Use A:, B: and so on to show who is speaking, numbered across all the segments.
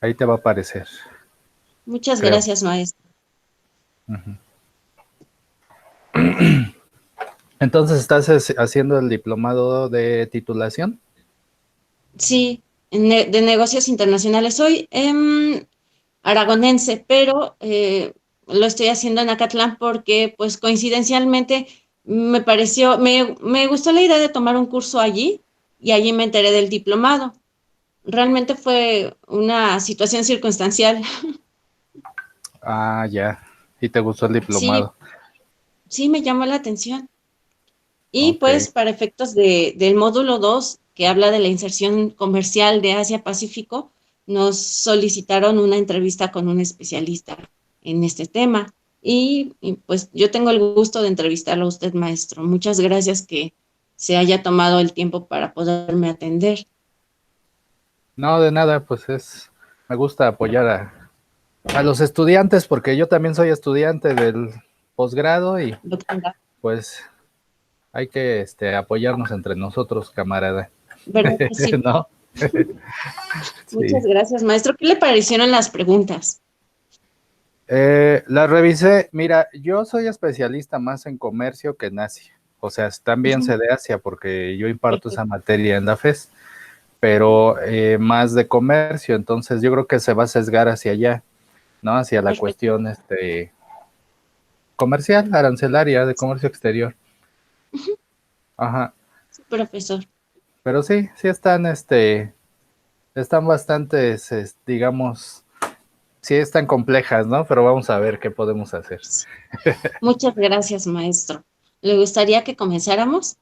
A: Ahí te va a aparecer,
B: Muchas
A: creo.
B: gracias, maestro.
A: Ujú. Entonces, ¿estás haciendo el diplomado de titulación?
B: Sí, de negocios internacionales. Soy aragonense, pero lo estoy haciendo en Acatlán porque, pues, coincidencialmente me gustó la idea de tomar un curso allí y allí me enteré del diplomado. Realmente fue una situación circunstancial.
A: Ah, ya. ¿Y te gustó el
B: Sí,
A: diplomado?
B: sí me llamó la atención. Y
A: Ok.
B: pues para efectos del módulo 2 que habla de la inserción comercial de Asia-Pacífico, nos solicitaron una entrevista con un especialista en este tema. Pues yo tengo el gusto de entrevistarlo a usted, maestro. Muchas gracias que se haya tomado el tiempo para poderme atender.
A: No, de nada, me gusta apoyar a los estudiantes porque yo también soy estudiante del posgrado y
B: Doctora,
A: pues hay que apoyarnos entre nosotros, camarada.
B: ¿verdad que sí?
A: ¿No? Sí.
B: Muchas gracias, maestro. ¿Qué le parecieron las preguntas?
A: La revisé. Mira, yo soy especialista más en comercio que en Asia. O sea, también
B: Ujú,
A: sé de Asia porque yo imparto esa
B: perfecto,
A: materia en la FES, pero más de comercio. Entonces yo creo que se va a sesgar hacia allá, ¿no? Hacia la
B: perfecto.
A: cuestión comercial, arancelaria, de comercio exterior.
B: Ujú,
A: Ajá.
B: sí, profesor.
A: Pero sí, sí están bastantes, digamos, sí están complejas, ¿no? Pero vamos a ver qué podemos hacer.
B: Muchas gracias, maestro. ¿Le gustaría que comenzáramos?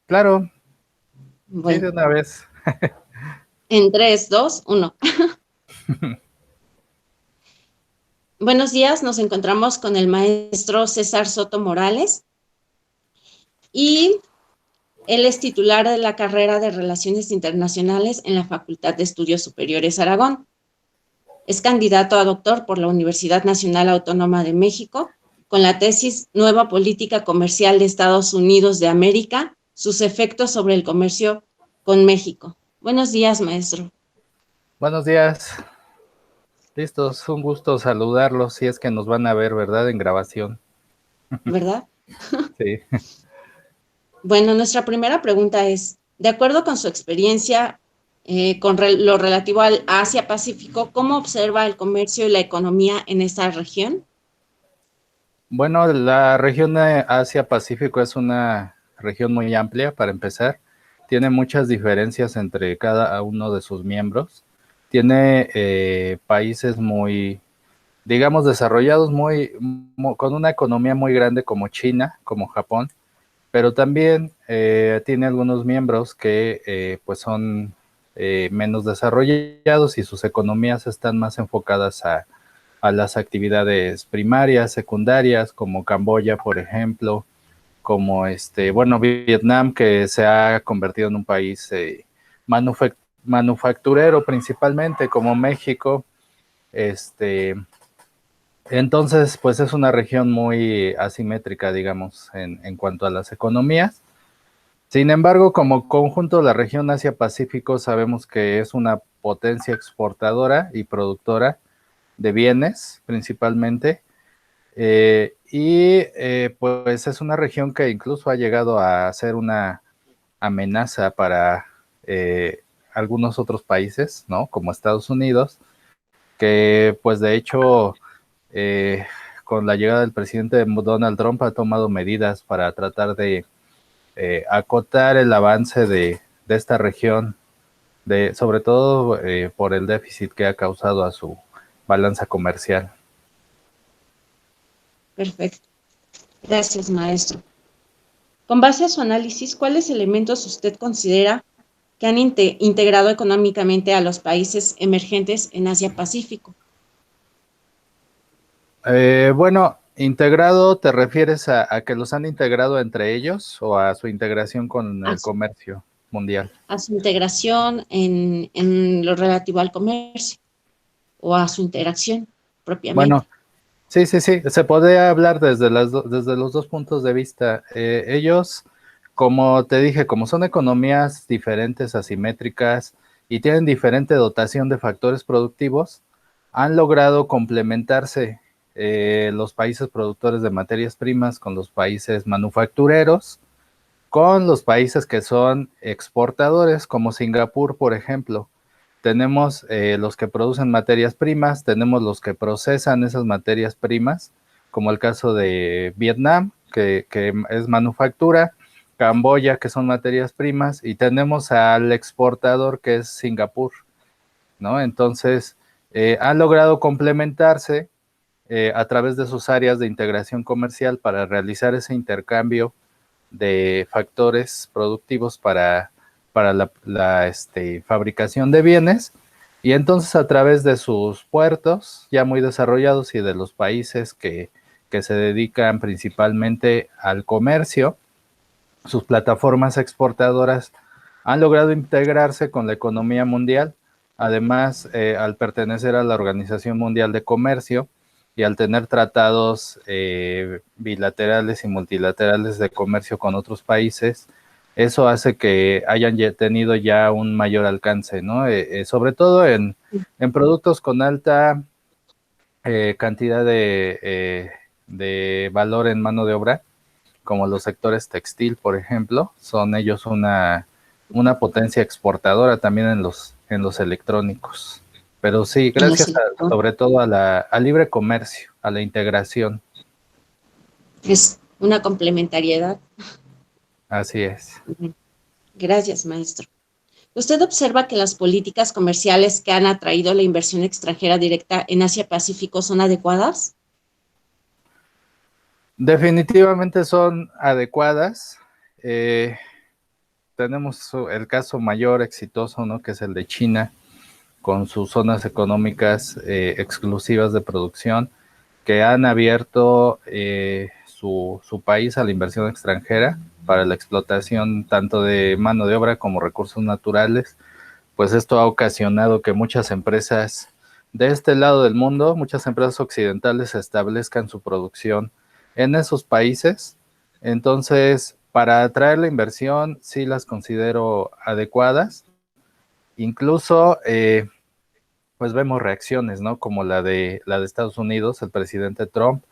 A: Claro, sí, de
B: Bueno,
A: una vez.
B: en 3, 2, 1. Buenos días, nos encontramos con el maestro César Soto Morales y él es titular de la carrera de Relaciones Internacionales en la Facultad de Estudios Superiores Aragón. Es candidato a doctor por la Universidad Nacional Autónoma de México con la tesis Nueva Política Comercial de Estados Unidos de América, sus efectos sobre el comercio con México. Buenos días, maestro.
A: Buenos días. Listos, un gusto saludarlos si es que nos van a ver, ¿verdad? En grabación.
B: ¿Verdad?
A: Sí.
B: Bueno, nuestra primera pregunta es, de acuerdo con su experiencia lo relativo al Asia-Pacífico, ¿cómo observa el comercio y la economía en esta región?
A: Bueno, la región de Asia-Pacífico es una región muy amplia, para empezar. Tiene muchas diferencias entre cada uno de sus miembros. Tiene países muy, digamos, desarrollados, con una economía muy grande como China, como Japón, pero también tiene algunos miembros que pues son menos desarrollados y sus economías están más enfocadas a las actividades primarias, secundarias, como Camboya, por ejemplo, como bueno, Vietnam, que se ha convertido en un país manufacturero principalmente, como México. Este, entonces, pues es una región muy asimétrica, digamos, en cuanto a las economías. Sin embargo, como conjunto, la región Asia-Pacífico sabemos que es una potencia exportadora y productora de bienes, principalmente, pues es una región que incluso ha llegado a ser una amenaza para algunos otros países, ¿no? Como Estados Unidos, que pues de hecho eh, con la llegada del presidente Donald Trump ha tomado medidas para tratar de acotar el avance de esta región, sobre todo por el déficit que ha causado a su balanza comercial.
B: Perfecto. Gracias, maestro. Con base a su análisis, ¿cuáles elementos usted considera que han integrado económicamente a los países emergentes en Asia-Pacífico?
A: Bueno, integrado, ¿te refieres a que los han integrado entre ellos o a su integración con
B: A
A: el
B: su,
A: comercio mundial?
B: a su integración en lo relativo al comercio o a su interacción propiamente.
A: Bueno, sí, sí, sí, se puede hablar desde los dos puntos de vista. Ellos, como te dije, como son economías diferentes, asimétricas, y tienen diferente dotación de factores productivos, han logrado complementarse los países productores de materias primas con los países manufactureros, con los países que son exportadores, como Singapur, por ejemplo. Tenemos los que producen materias primas, tenemos los que procesan esas materias primas, como el caso de Vietnam, que es manufactura, Camboya, que son materias primas, y tenemos al exportador, que es Singapur, ¿no? Entonces, han logrado complementarse a través de sus áreas de integración comercial para realizar ese intercambio de factores productivos para fabricación de bienes, y entonces a través de sus puertos ya muy desarrollados y de los países que se dedican principalmente al comercio, sus plataformas exportadoras han logrado integrarse con la economía mundial. Además, al pertenecer a la Organización Mundial de Comercio y al tener tratados bilaterales y multilaterales de comercio con otros países, eso hace que hayan tenido ya un mayor alcance, ¿no? Sobre todo en productos con alta cantidad de valor en mano de obra, como los sectores textil, por ejemplo, son ellos una potencia exportadora también en los electrónicos. Pero sí,
B: en los
A: gracias
B: electrónicos.
A: sobre todo al libre comercio, a la integración.
B: Es una complementariedad.
A: Así es.
B: Gracias, maestro. ¿Usted observa que las políticas comerciales que han atraído la inversión extranjera directa en Asia-Pacífico son adecuadas?
A: Definitivamente son adecuadas. Tenemos el caso mayor exitoso, ¿no? Que es el de China, con sus zonas económicas exclusivas de producción, que han abierto su país a la inversión extranjera para la explotación tanto de mano de obra como recursos naturales. Pues esto ha ocasionado que muchas empresas de este lado del mundo, muchas empresas occidentales establezcan su producción en esos países. Entonces, para atraer la inversión, sí las considero adecuadas. Incluso pues vemos reacciones, ¿no? Como la de Estados Unidos, el presidente Trump,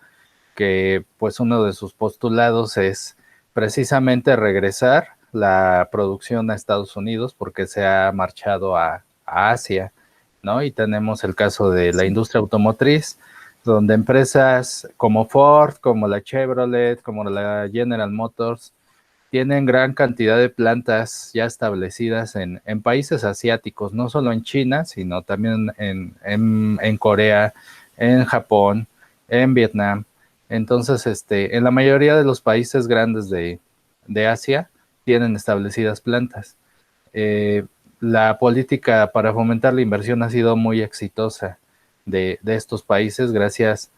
A: que pues uno de sus postulados es precisamente regresar la producción a Estados Unidos porque se ha marchado a Asia, ¿no? Y tenemos el caso de la
B: Sí.
A: industria automotriz, donde empresas como Ford, como la Chevrolet, como la General Motors, tienen gran cantidad de plantas ya establecidas en países asiáticos, no solo en China, sino también en Corea, en Japón, en Vietnam. Entonces, en la mayoría de los países grandes de Asia tienen establecidas plantas. Eh, la política para fomentar la inversión ha sido muy exitosa de estos países gracias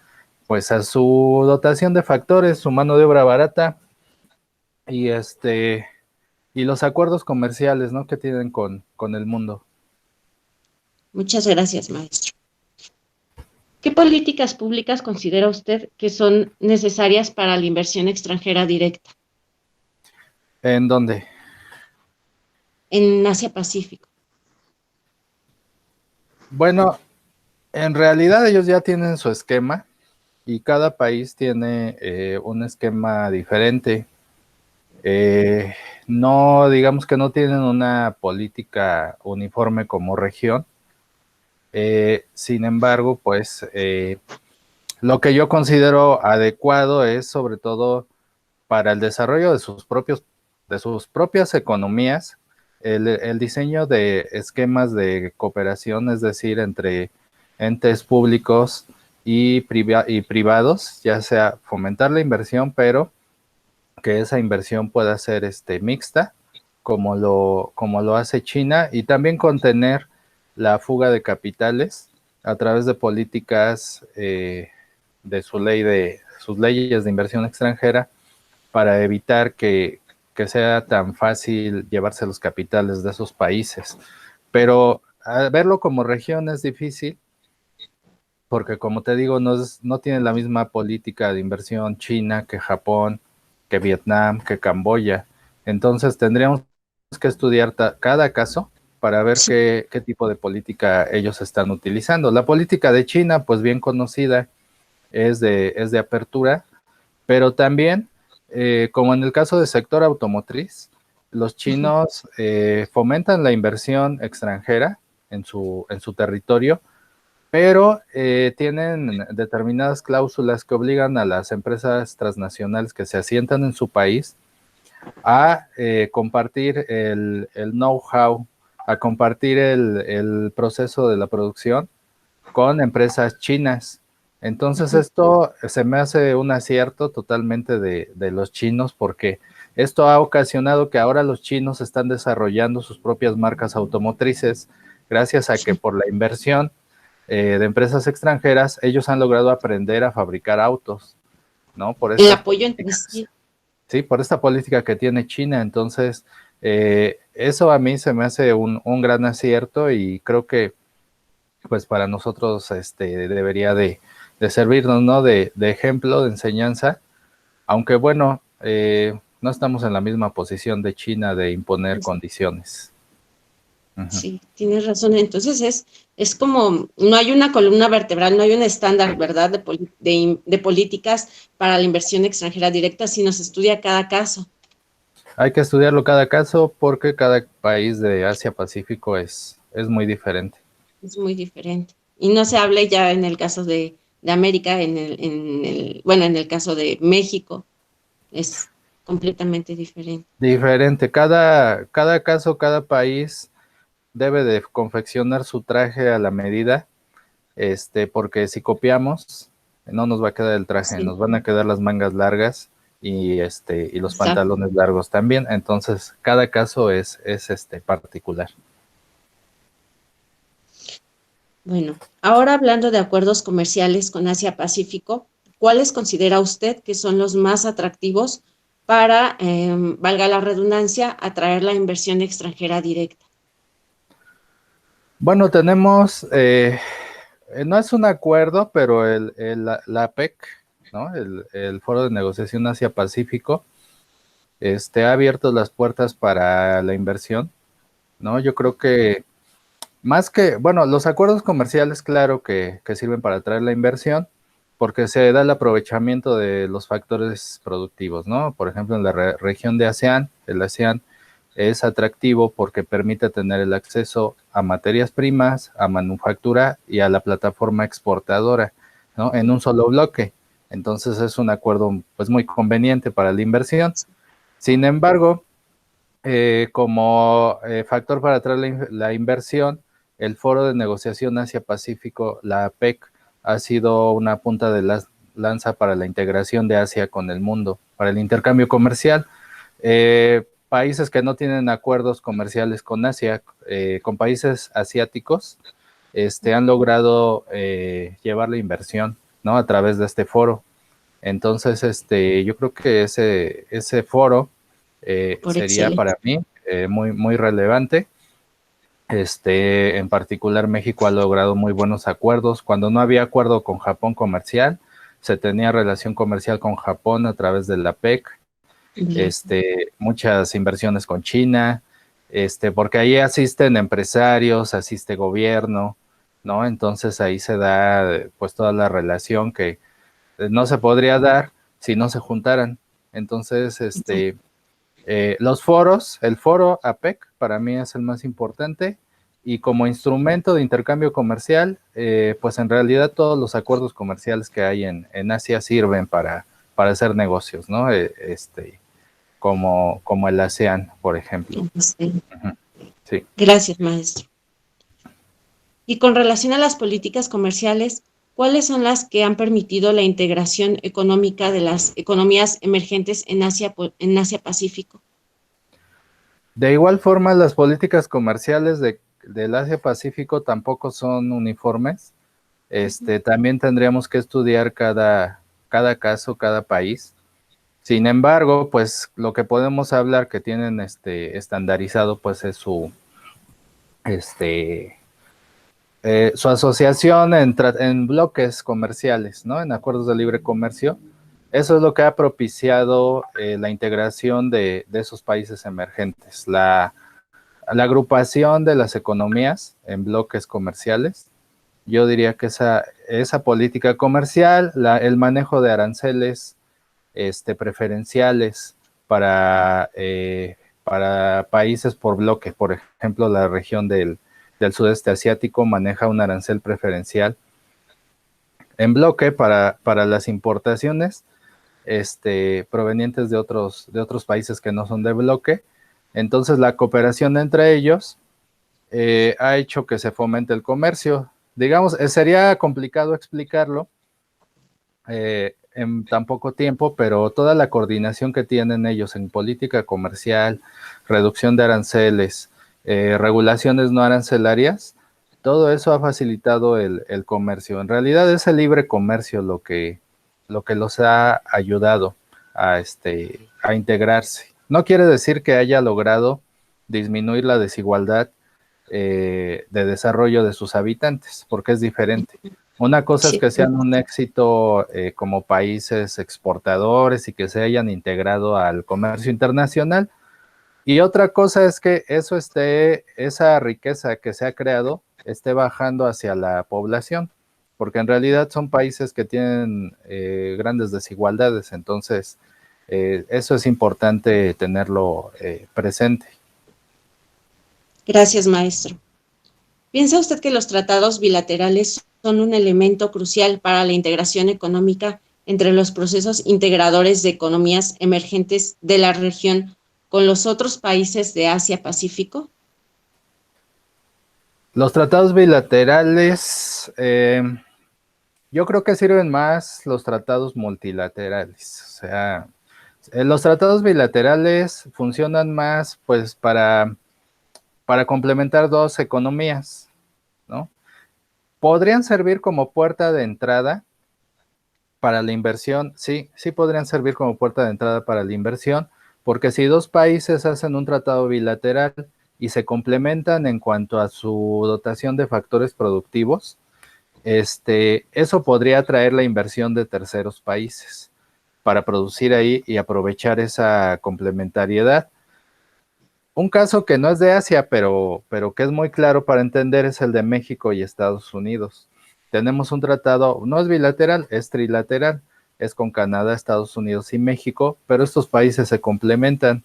A: pues a su dotación de factores, su mano de obra barata y y los acuerdos comerciales, ¿no? Que tienen con el mundo.
B: Muchas gracias, maestro. ¿Qué políticas públicas considera usted que son necesarias para la inversión extranjera directa
A: ¿En dónde?
B: en Asia-Pacífico?
A: Bueno, en realidad ellos ya tienen su esquema y cada país tiene un esquema diferente. Eh, no, digamos que no tienen una política uniforme como región. Sin embargo, pues lo que yo considero adecuado es sobre todo para el desarrollo de sus propias economías, el diseño de esquemas de cooperación, es decir, entre entes públicos y privados, ya sea fomentar la inversión, pero que esa inversión pueda ser mixta, como lo hace China, y también contener la fuga de capitales a través de políticas de sus leyes de inversión extranjera para evitar que sea tan fácil llevarse los capitales de esos países. Pero verlo como región es difícil, porque como te digo, no tiene la misma política de inversión China que Japón, que Vietnam, que Camboya. Entonces tendríamos que estudiar cada caso para ver qué tipo de política ellos están utilizando. La política de China, pues bien conocida, es de apertura, pero también, como en el caso del sector automotriz, los chinos fomentan la inversión extranjera en su territorio, pero tienen determinadas cláusulas que obligan a las empresas transnacionales que se asientan en su país a compartir el know-how, a compartir el proceso de la producción con empresas chinas. Entonces esto se me hace un acierto totalmente de los chinos, porque esto ha ocasionado que ahora los chinos están desarrollando sus propias marcas automotrices, gracias a que por la inversión de empresas extranjeras, ellos han logrado aprender a fabricar autos, ¿no? Por
B: El
A: estas
B: apoyo entre
A: políticas.
B: sí.
A: Sí, por esta política que tiene China. Entonces, eso a mí se me hace un gran acierto, y creo que pues para nosotros debería de servirnos, ¿no? De ejemplo, de enseñanza, aunque bueno, no estamos en la misma posición de China de imponer condiciones. Ujú.
B: Sí, tienes razón. Entonces es como, no hay una columna vertebral, no hay un estándar, ¿verdad?, de políticas para la inversión extranjera directa, sino se estudia cada caso.
A: Hay que estudiarlo cada caso, porque cada país de Asia Pacífico es muy diferente.
B: Es muy diferente. Y no se habla ya en el caso de América, bueno, en el caso de México, es completamente diferente.
A: Diferente, cada caso, cada país debe de confeccionar su traje a la medida, porque si copiamos, no nos va a quedar el traje,
B: Sí,
A: nos van a quedar las mangas largas y los
B: exacto.
A: pantalones largos también. Entonces, cada caso es particular.
B: Bueno, ahora hablando de acuerdos comerciales con Asia-Pacífico, ¿cuáles considera usted que son los más atractivos para, valga la redundancia, atraer la inversión extranjera directa?
A: Bueno, tenemos, no es un acuerdo, pero la APEC, ¿no? El Foro de Negociación Asia-Pacífico, ha abierto las puertas para la inversión, ¿no? Yo creo que más que, bueno, los acuerdos comerciales, claro que sirven para atraer la inversión, porque se da el aprovechamiento de los factores productivos, ¿no? Por ejemplo, en la región de ASEAN, el ASEAN es atractivo porque permite tener el acceso a materias primas, a manufactura y a la plataforma exportadora, ¿no? En un solo bloque. Entonces es un acuerdo pues muy conveniente para la inversión. Sin embargo, como factor para atraer la inversión, el Foro de Negociación Asia-Pacífico, la APEC, ha sido una punta de lanza para la integración de Asia con el mundo, para el intercambio comercial. Países que no tienen acuerdos comerciales con Asia, con países asiáticos, han logrado llevar la inversión, ¿no? A través de este foro. Entonces, yo creo que ese foro
B: Por
A: sería
B: excelencia.
A: para mí muy, muy relevante. En particular, México ha logrado muy buenos acuerdos. Cuando no había acuerdo con Japón comercial, se tenía relación comercial con Japón a través de la PEC,
B: Bien.
A: muchas inversiones con China, porque ahí asisten empresarios, asiste gobierno, ¿no? Entonces ahí se da pues toda la relación que no se podría dar si no se juntaran. Entonces, los foros, el foro APEC para mí es el más importante, y como instrumento de intercambio comercial, pues en realidad todos los acuerdos comerciales que hay en Asia sirven para hacer negocios, ¿no? Como el ASEAN, por ejemplo.
B: Sí.
A: Ujú. Sí.
B: Gracias, maestro. Y con relación a las políticas comerciales, ¿cuáles son las que han permitido la integración económica de las economías emergentes en Asia Pacífico?
A: De igual forma, las políticas comerciales del Asia-Pacífico tampoco son uniformes. También tendríamos que estudiar cada caso, cada país. Sin embargo, pues lo que podemos hablar que tienen estandarizado, pues es este, su asociación en bloques comerciales, ¿no? En acuerdos de libre comercio. Eso es lo que ha propiciado la integración de esos países emergentes. la agrupación de las economías en bloques comerciales. Yo diría que esa política comercial, el manejo de aranceles preferenciales para países por bloque, por ejemplo, la región del sudeste asiático maneja un arancel preferencial en bloque para las importaciones provenientes de otros países que no son de bloque. Entonces la cooperación entre ellos ha hecho que se fomente el comercio. Digamos, sería complicado explicarlo en tan poco tiempo, pero toda la coordinación que tienen ellos en política comercial, reducción de aranceles, regulaciones no arancelarias, todo eso ha facilitado el comercio. En realidad es el libre comercio lo que los ha ayudado a integrarse. No quiere decir que haya logrado disminuir la desigualdad de desarrollo de sus habitantes, porque es diferente. Una cosa es que sean un éxito como países exportadores y que se hayan integrado al comercio internacional, y otra cosa es que esa riqueza que se ha creado esté bajando hacia la población, porque en realidad son países que tienen grandes desigualdades, entonces eso es importante tenerlo presente.
B: Gracias, maestro. ¿Piensa usted que los tratados bilaterales son un elemento crucial para la integración económica entre los procesos integradores de economías emergentes de la región con los otros países de Asia-Pacífico?
A: Los tratados bilaterales, yo creo que sirven más los tratados multilaterales. O sea, los tratados bilaterales funcionan más pues para complementar dos economías, ¿no? Podrían servir como puerta de entrada para la inversión, sí podrían servir como puerta de entrada para la inversión, porque si dos países hacen un tratado bilateral y se complementan en cuanto a su dotación de factores productivos, eso podría atraer la inversión de terceros países para producir ahí y aprovechar esa complementariedad. Un caso que no es de Asia, pero que es muy claro para entender es el de México y Estados Unidos. Tenemos un tratado, no es bilateral, es trilateral, es con Canadá, Estados Unidos y México, pero estos países se complementan.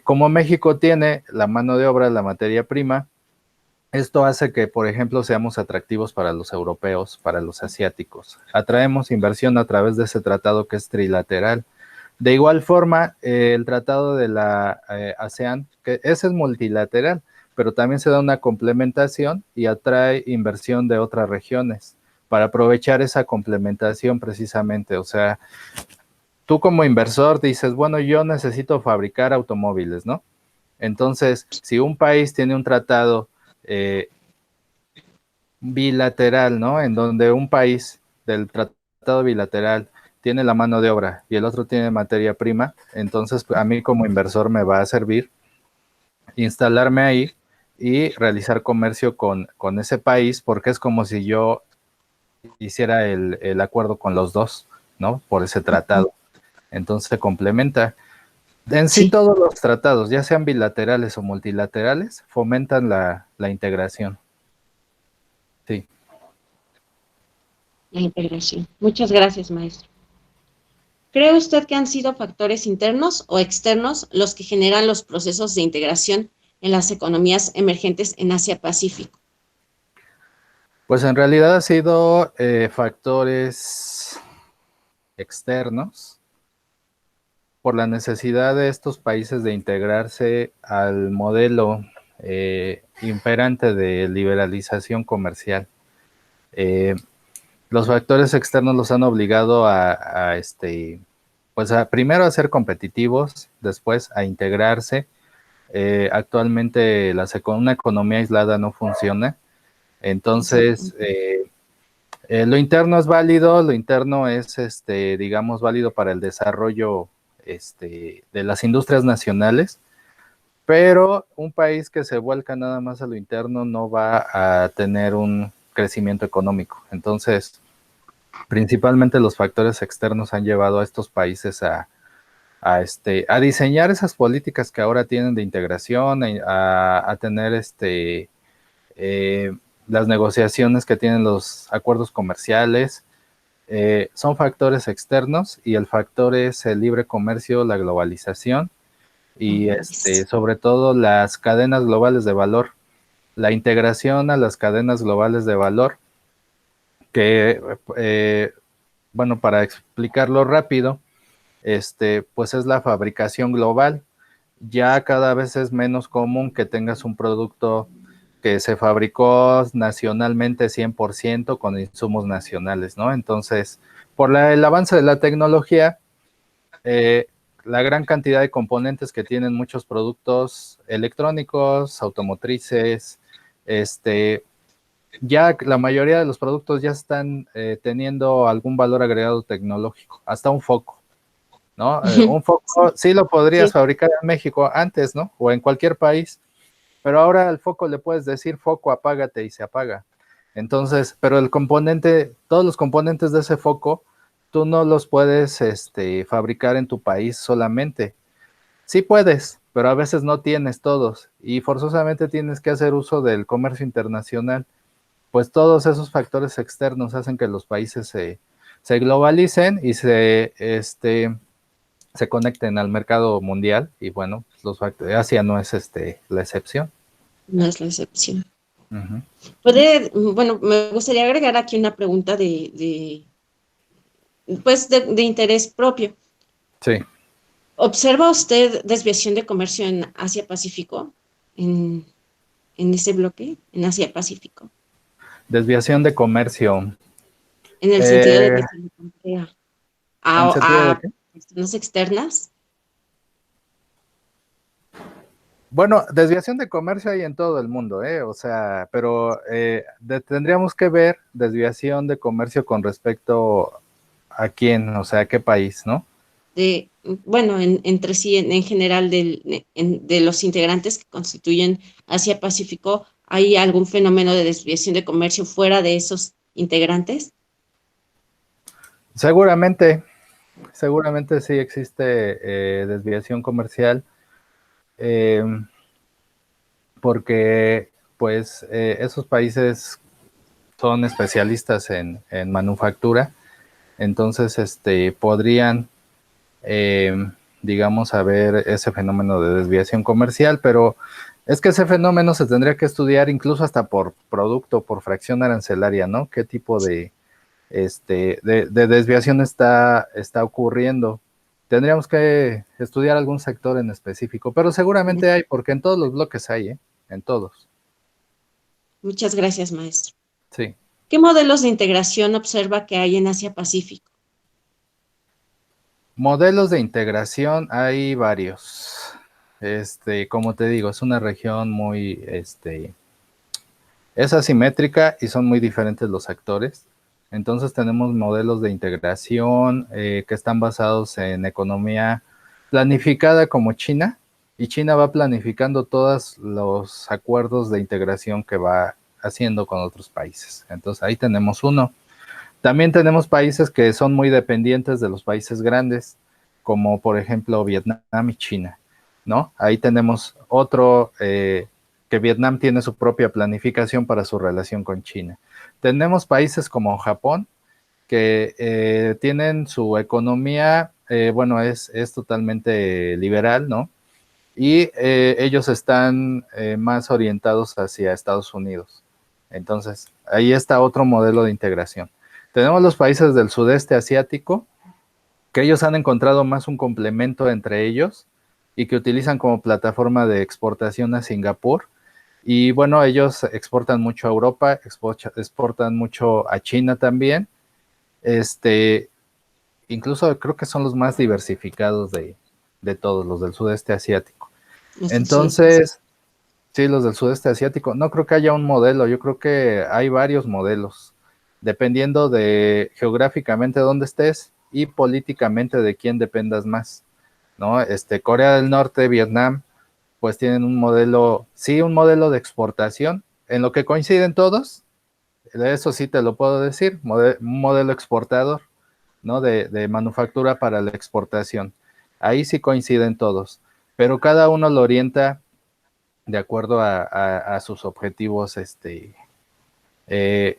A: Como México tiene la mano de obra, la materia prima, esto hace que, por ejemplo, seamos atractivos para los europeos, para los asiáticos. Atraemos inversión a través de ese tratado que es trilateral. De igual forma, el tratado de la ASEAN, que ese es multilateral, pero también se da una complementación y atrae inversión de otras regiones para aprovechar esa complementación precisamente. O sea, tú como inversor dices, bueno, yo necesito fabricar automóviles, ¿no? Entonces, si un país tiene un tratado bilateral, ¿no? En donde un país del tratado bilateral tiene la mano de obra y el otro tiene materia prima, entonces a mí como inversor me va a servir instalarme ahí y realizar comercio con ese país, porque es como si yo hiciera el acuerdo con los dos, ¿no? Por ese tratado. Entonces se complementa. En sí, todos los tratados, ya sean bilaterales o multilaterales, fomentan la integración. Sí.
B: La integración. Muchas gracias, maestro. ¿Cree usted que han sido factores internos o externos los que generan los procesos de integración en las economías emergentes en Asia-Pacífico?
A: Pues en realidad ha sido factores externos por la necesidad de estos países de integrarse al modelo imperante de liberalización comercial. Los factores externos los han obligado pues primero a ser competitivos, después a integrarse. Actualmente una economía aislada no funciona. Entonces, lo interno es válido, lo interno es, digamos, válido para el desarrollo de las industrias nacionales, pero un país que se vuelca nada más a lo interno no va a tener un crecimiento económico. Entonces, principalmente los factores externos han llevado a estos países a a diseñar esas políticas que ahora tienen de integración, a tener eh, las negociaciones que tienen los acuerdos comerciales. Son factores externos y el factor es el libre comercio, la globalización y sobre todo las cadenas globales de valor, la integración a las cadenas globales de valor, que, bueno, para explicarlo rápido, pues es la fabricación global. Ya cada vez es menos común que tengas un producto que se fabricó nacionalmente 100% con insumos nacionales, ¿no? Entonces, por el avance de la tecnología, eh, la gran cantidad de componentes que tienen muchos productos electrónicos, automotrices, ya la mayoría de los productos ya están teniendo algún valor agregado tecnológico, hasta un foco, ¿no? Un foco sí lo podrías
B: Sí.
A: fabricar en México antes, ¿no? O en cualquier país, pero ahora al foco le puedes decir foco, apágate y se apaga. Entonces, pero el componente, todos los componentes de ese foco, tú no los puedes fabricar en tu país solamente. Sí puedes, pero a veces no tienes todos y forzosamente tienes que hacer uso del comercio internacional. Pues todos esos factores externos hacen que los países se globalicen y se conecten al mercado mundial y bueno, Asia no es la excepción.
B: No es la excepción.
A: Uh-huh.
B: Bueno, me gustaría agregar aquí una pregunta pues de interés propio.
A: Sí.
B: ¿Observa usted desviación de comercio en Asia-Pacífico? En, en ese bloque, en Asia-Pacífico.
A: Desviación de comercio.
B: En el sentido de que se le compra
A: ¿En sentido de
B: a
A: qué?
B: personas externas.
A: Bueno, desviación de comercio hay en todo el mundo, ¿eh? O sea, pero tendríamos que ver desviación de comercio con respecto a quién, o sea, a qué país, ¿no?
B: Bueno, entre sí, en general, de los integrantes que constituyen Asia-Pacífico, ¿hay algún fenómeno de desviación de comercio fuera de esos integrantes?
A: Seguramente, seguramente sí existe desviación comercial, eh, porque pues esos países son especialistas en manufactura, entonces podrían, digamos, haber ese fenómeno de desviación comercial, pero es que ese fenómeno se tendría que estudiar incluso hasta por producto, por fracción arancelaria, ¿no? ¿Qué tipo de desviación está ocurriendo? Tendríamos que estudiar algún sector en específico, pero seguramente hay, porque en todos los bloques hay, ¿eh? En todos.
B: Muchas gracias, maestro.
A: Sí.
B: ¿Qué modelos de integración observa que hay en Asia-Pacífico?
A: Modelos de integración hay varios. Como te digo, es una región muy, es asimétrica y son muy diferentes los actores. Entonces tenemos modelos de integración que están basados en economía planificada como China, y China va planificando todos los acuerdos de integración que va haciendo con otros países. Entonces ahí tenemos uno. También tenemos países que son muy dependientes de los países grandes, como por ejemplo Vietnam y China, ¿no? Ahí tenemos otro, que Vietnam tiene su propia planificación para su relación con China. Tenemos países como Japón, que tienen su economía, bueno, es totalmente liberal, ¿no? Y ellos están más orientados hacia Estados Unidos. Entonces, ahí está otro modelo de integración. Tenemos los países del sudeste asiático, que ellos han encontrado más un complemento entre ellos y que utilizan como plataforma de exportación a Singapur. Y bueno, ellos exportan mucho a Europa, exportan mucho a China también. Este, Incluso creo que son los más diversificados de todos los del sudeste asiático.
B: Los del sudeste.
A: Entonces, sí, los del sudeste asiático, no creo que haya un modelo, yo creo que hay varios modelos, dependiendo de geográficamente dónde estés y políticamente de quién dependas más, ¿no? Corea del Norte, Vietnam, pues tienen un modelo, sí, un modelo de exportación, en lo que coinciden todos, eso sí te lo puedo decir, un modelo exportador, ¿no? De manufactura para la exportación. ahí sí coinciden todos, pero cada uno lo orienta de acuerdo a sus objetivos,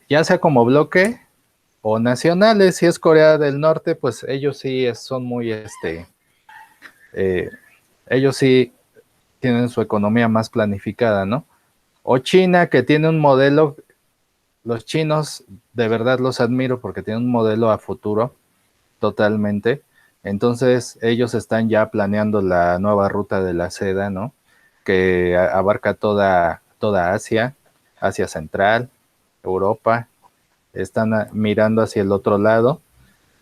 A: ya sea como bloque o nacionales. Si es Corea del Norte, pues ellos sí son muy, eh, ellos sí tienen su economía más planificada, ¿no? O China, que tiene un modelo, los chinos de verdad los admiro porque tienen un modelo a futuro totalmente. Entonces ellos están ya planeando la nueva ruta de la seda, ¿no? Que abarca toda Asia, Asia Central, Europa. Están mirando hacia el otro lado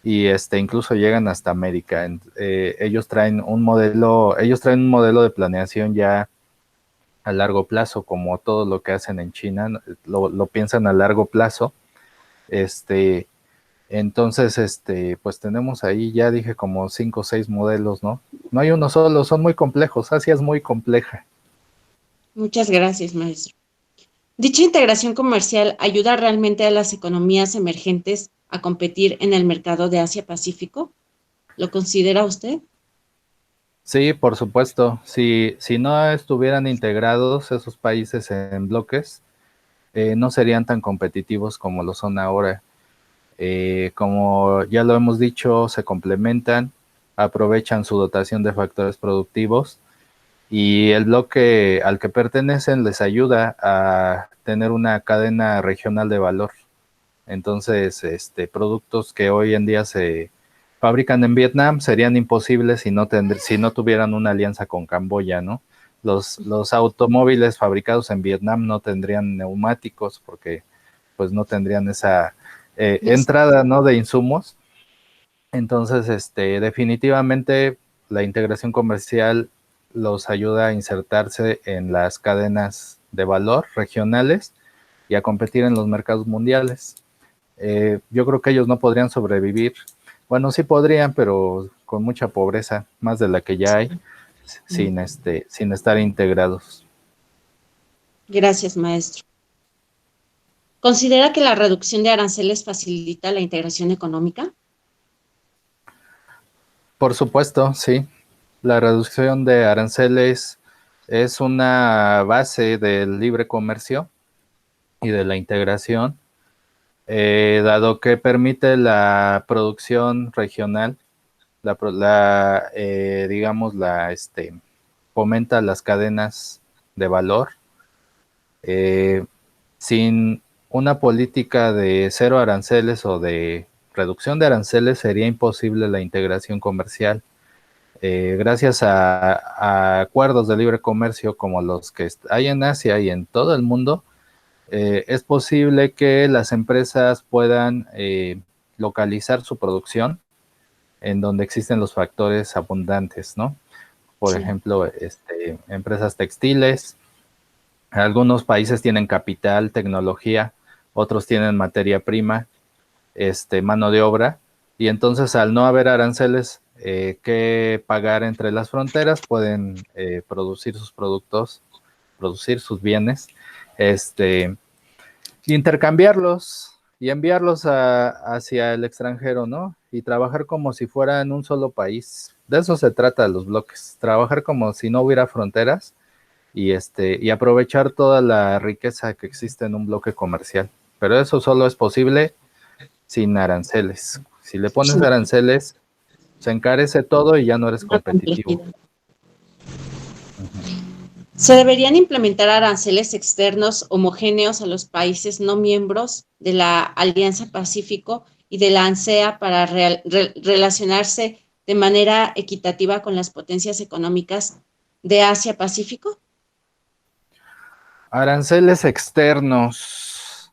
A: y incluso llegan hasta América. Ellos traen un modelo de planeación ya a largo plazo, como todo lo que hacen en China, lo piensan a largo plazo. Este, entonces, pues tenemos ahí, ya dije, como 5 o 6 modelos, ¿no? No hay uno solo, son muy complejos, Asia es muy compleja.
B: Muchas gracias, maestro. ¿Dicha integración comercial ayuda realmente a las economías emergentes a competir en el mercado de Asia-Pacífico? ¿Lo considera usted?
A: Sí, por supuesto, si no estuvieran integrados esos países en bloques, no serían tan competitivos como lo son ahora. Como ya lo hemos dicho, se complementan, aprovechan su dotación de factores productivos y el bloque al que pertenecen les ayuda a tener una cadena regional de valor. Entonces, productos que hoy en día se fabrican en Vietnam serían imposibles si no tuvieran una alianza con Camboya, ¿no? Los automóviles fabricados en Vietnam no tendrían neumáticos porque pues no tendrían esa entrada, ¿no?, de insumos. Entonces, definitivamente la integración comercial los ayuda a insertarse en las cadenas de valor regionales y a competir en los mercados mundiales. Yo creo que ellos no podrían sobrevivir. Bueno, sí podrían, pero con mucha pobreza, más de la que ya hay, sin estar integrados.
B: Gracias, maestro. ¿Considera que la reducción de aranceles facilita la integración económica?
A: Por supuesto, sí. La reducción de aranceles es una base del libre comercio y de la integración, dado que permite la producción regional, digamos, fomenta las cadenas de valor. Sin una política de cero aranceles o de reducción de aranceles sería imposible la integración comercial. Gracias a acuerdos de libre comercio como los que hay en Asia y en todo el mundo, es posible que las empresas puedan localizar su producción en donde existen los factores abundantes, ¿no? Por
B: Sí.
A: ejemplo, empresas textiles. Algunos países tienen capital, tecnología, otros tienen materia prima, mano de obra, y entonces al no haber aranceles que pagar entre las fronteras, pueden producir sus productos, producir sus bienes, intercambiarlos y enviarlos hacia el extranjero, ¿no? Y trabajar como si fueran un solo país. De eso se trata los bloques, trabajar como si no hubiera fronteras y aprovechar toda la riqueza que existe en un bloque comercial. Pero eso solo es posible sin aranceles. Si le pones
B: Sí,
A: aranceles, se encarece todo y ya no eres
B: una
A: competitivo.
B: complejidad. ¿Se deberían implementar aranceles externos homogéneos a los países no miembros de la Alianza Pacífico y de la ANSEA para relacionarse de manera equitativa con las potencias económicas de Asia-Pacífico?
A: Aranceles externos.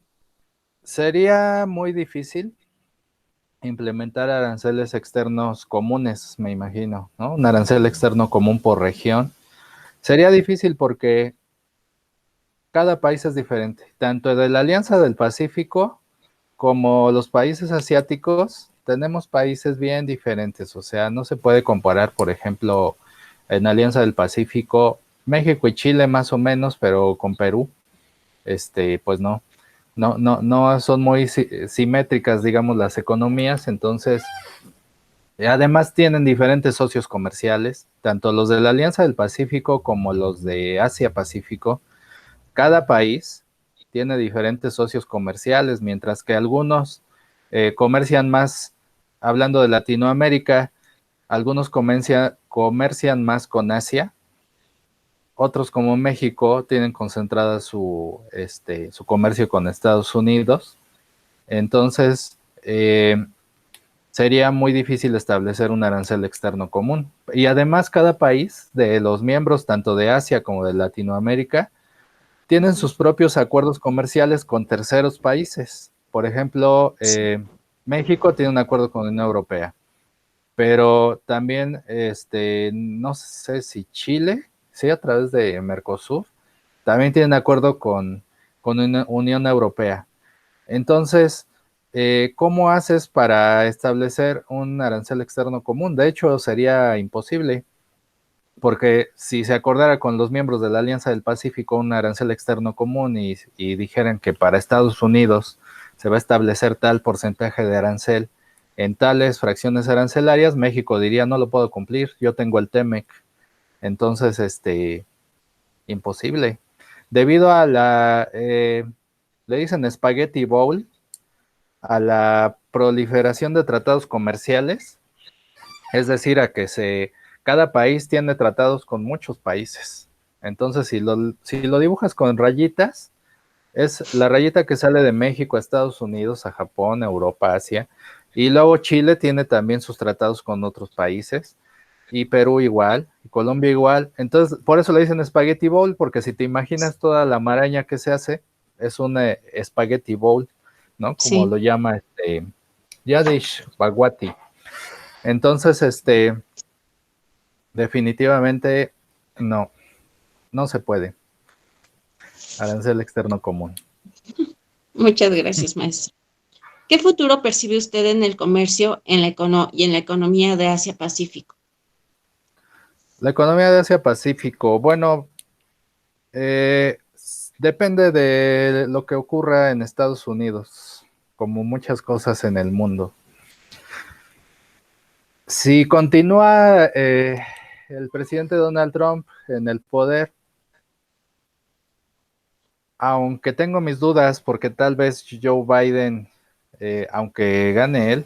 A: Sería muy difícil implementar aranceles externos comunes, me imagino, ¿no? Un arancel externo común por región. Sería difícil porque cada país es diferente, tanto de la Alianza del Pacífico como los países asiáticos. Tenemos países bien diferentes, o sea, no se puede comparar, por ejemplo, en Alianza del Pacífico, México y Chile más o menos, pero con Perú, pues no son muy simétricas, digamos, las economías. Entonces Y además tienen diferentes socios comerciales, tanto los de la Alianza del Pacífico como los de Asia-Pacífico. Cada país tiene diferentes socios comerciales, mientras que algunos comercian más, hablando de Latinoamérica, algunos comercian más con Asia, otros como México tienen concentrada su comercio con Estados Unidos. Entonces, sería muy difícil establecer un arancel externo común. Y además, cada país de los miembros, tanto de Asia como de Latinoamérica, tienen sus propios acuerdos comerciales con terceros países. Por ejemplo, México tiene un acuerdo con la Unión Europea, pero también, no sé si Chile, sí, a través de Mercosur, también tienen acuerdo con una Unión Europea. Entonces, ¿cómo haces para establecer un arancel externo común? De hecho, sería imposible, porque si se acordara con los miembros de la Alianza del Pacífico un arancel externo común y dijeran que para Estados Unidos se va a establecer tal porcentaje de arancel en tales fracciones arancelarias, México diría no lo puedo cumplir, yo tengo el TEMEC. Entonces, imposible. Debido a le dicen Spaghetti Bowl, a la proliferación de tratados comerciales, es decir, cada país tiene tratados con muchos países. Entonces, si lo dibujas con rayitas, es la rayita que sale de México a Estados Unidos, a Japón, a Europa, Asia, y luego Chile tiene también sus tratados con otros países, y Perú igual, y Colombia igual. Entonces, por eso le dicen Spaghetti Bowl, porque si te imaginas toda la maraña que se hace, es un Spaghetti Bowl, ¿no? Como
B: Sí,
A: lo llama Yadish Bhagwati. Entonces, definitivamente no, no se puede. Arancel externo común.
B: muchas gracias, maestro. ¿Qué futuro percibe usted en el comercio y en la economía de Asia-Pacífico?
A: La economía de Asia-Pacífico, bueno, depende de lo que ocurra en Estados Unidos, como muchas cosas en el mundo. Si continúa el presidente Donald Trump en el poder, aunque tengo mis dudas porque tal vez Joe Biden, aunque gane él,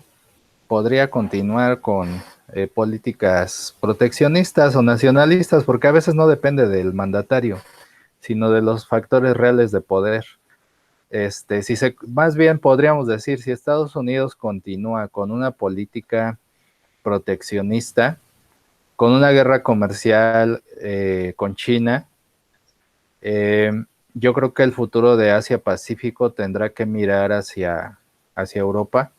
A: podría continuar con políticas proteccionistas o nacionalistas, porque a veces no depende del mandatario, sino de los factores reales de poder. Más bien podríamos decir, si Estados Unidos continúa con una política proteccionista, con una guerra comercial con China, eh, yo creo que el futuro de Asia-Pacífico tendrá que mirar hacia Europa,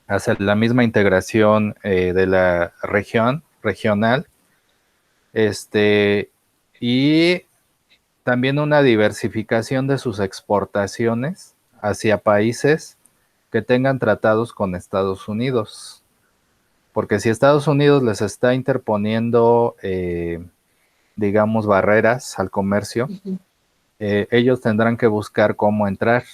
A: hacia la misma integración de la regional, y también una diversificación de sus exportaciones hacia países que tengan tratados con Estados Unidos. Porque si Estados Unidos les está interponiendo, digamos, barreras al comercio,
B: Ujú.
A: ellos tendrán que buscar cómo entrar,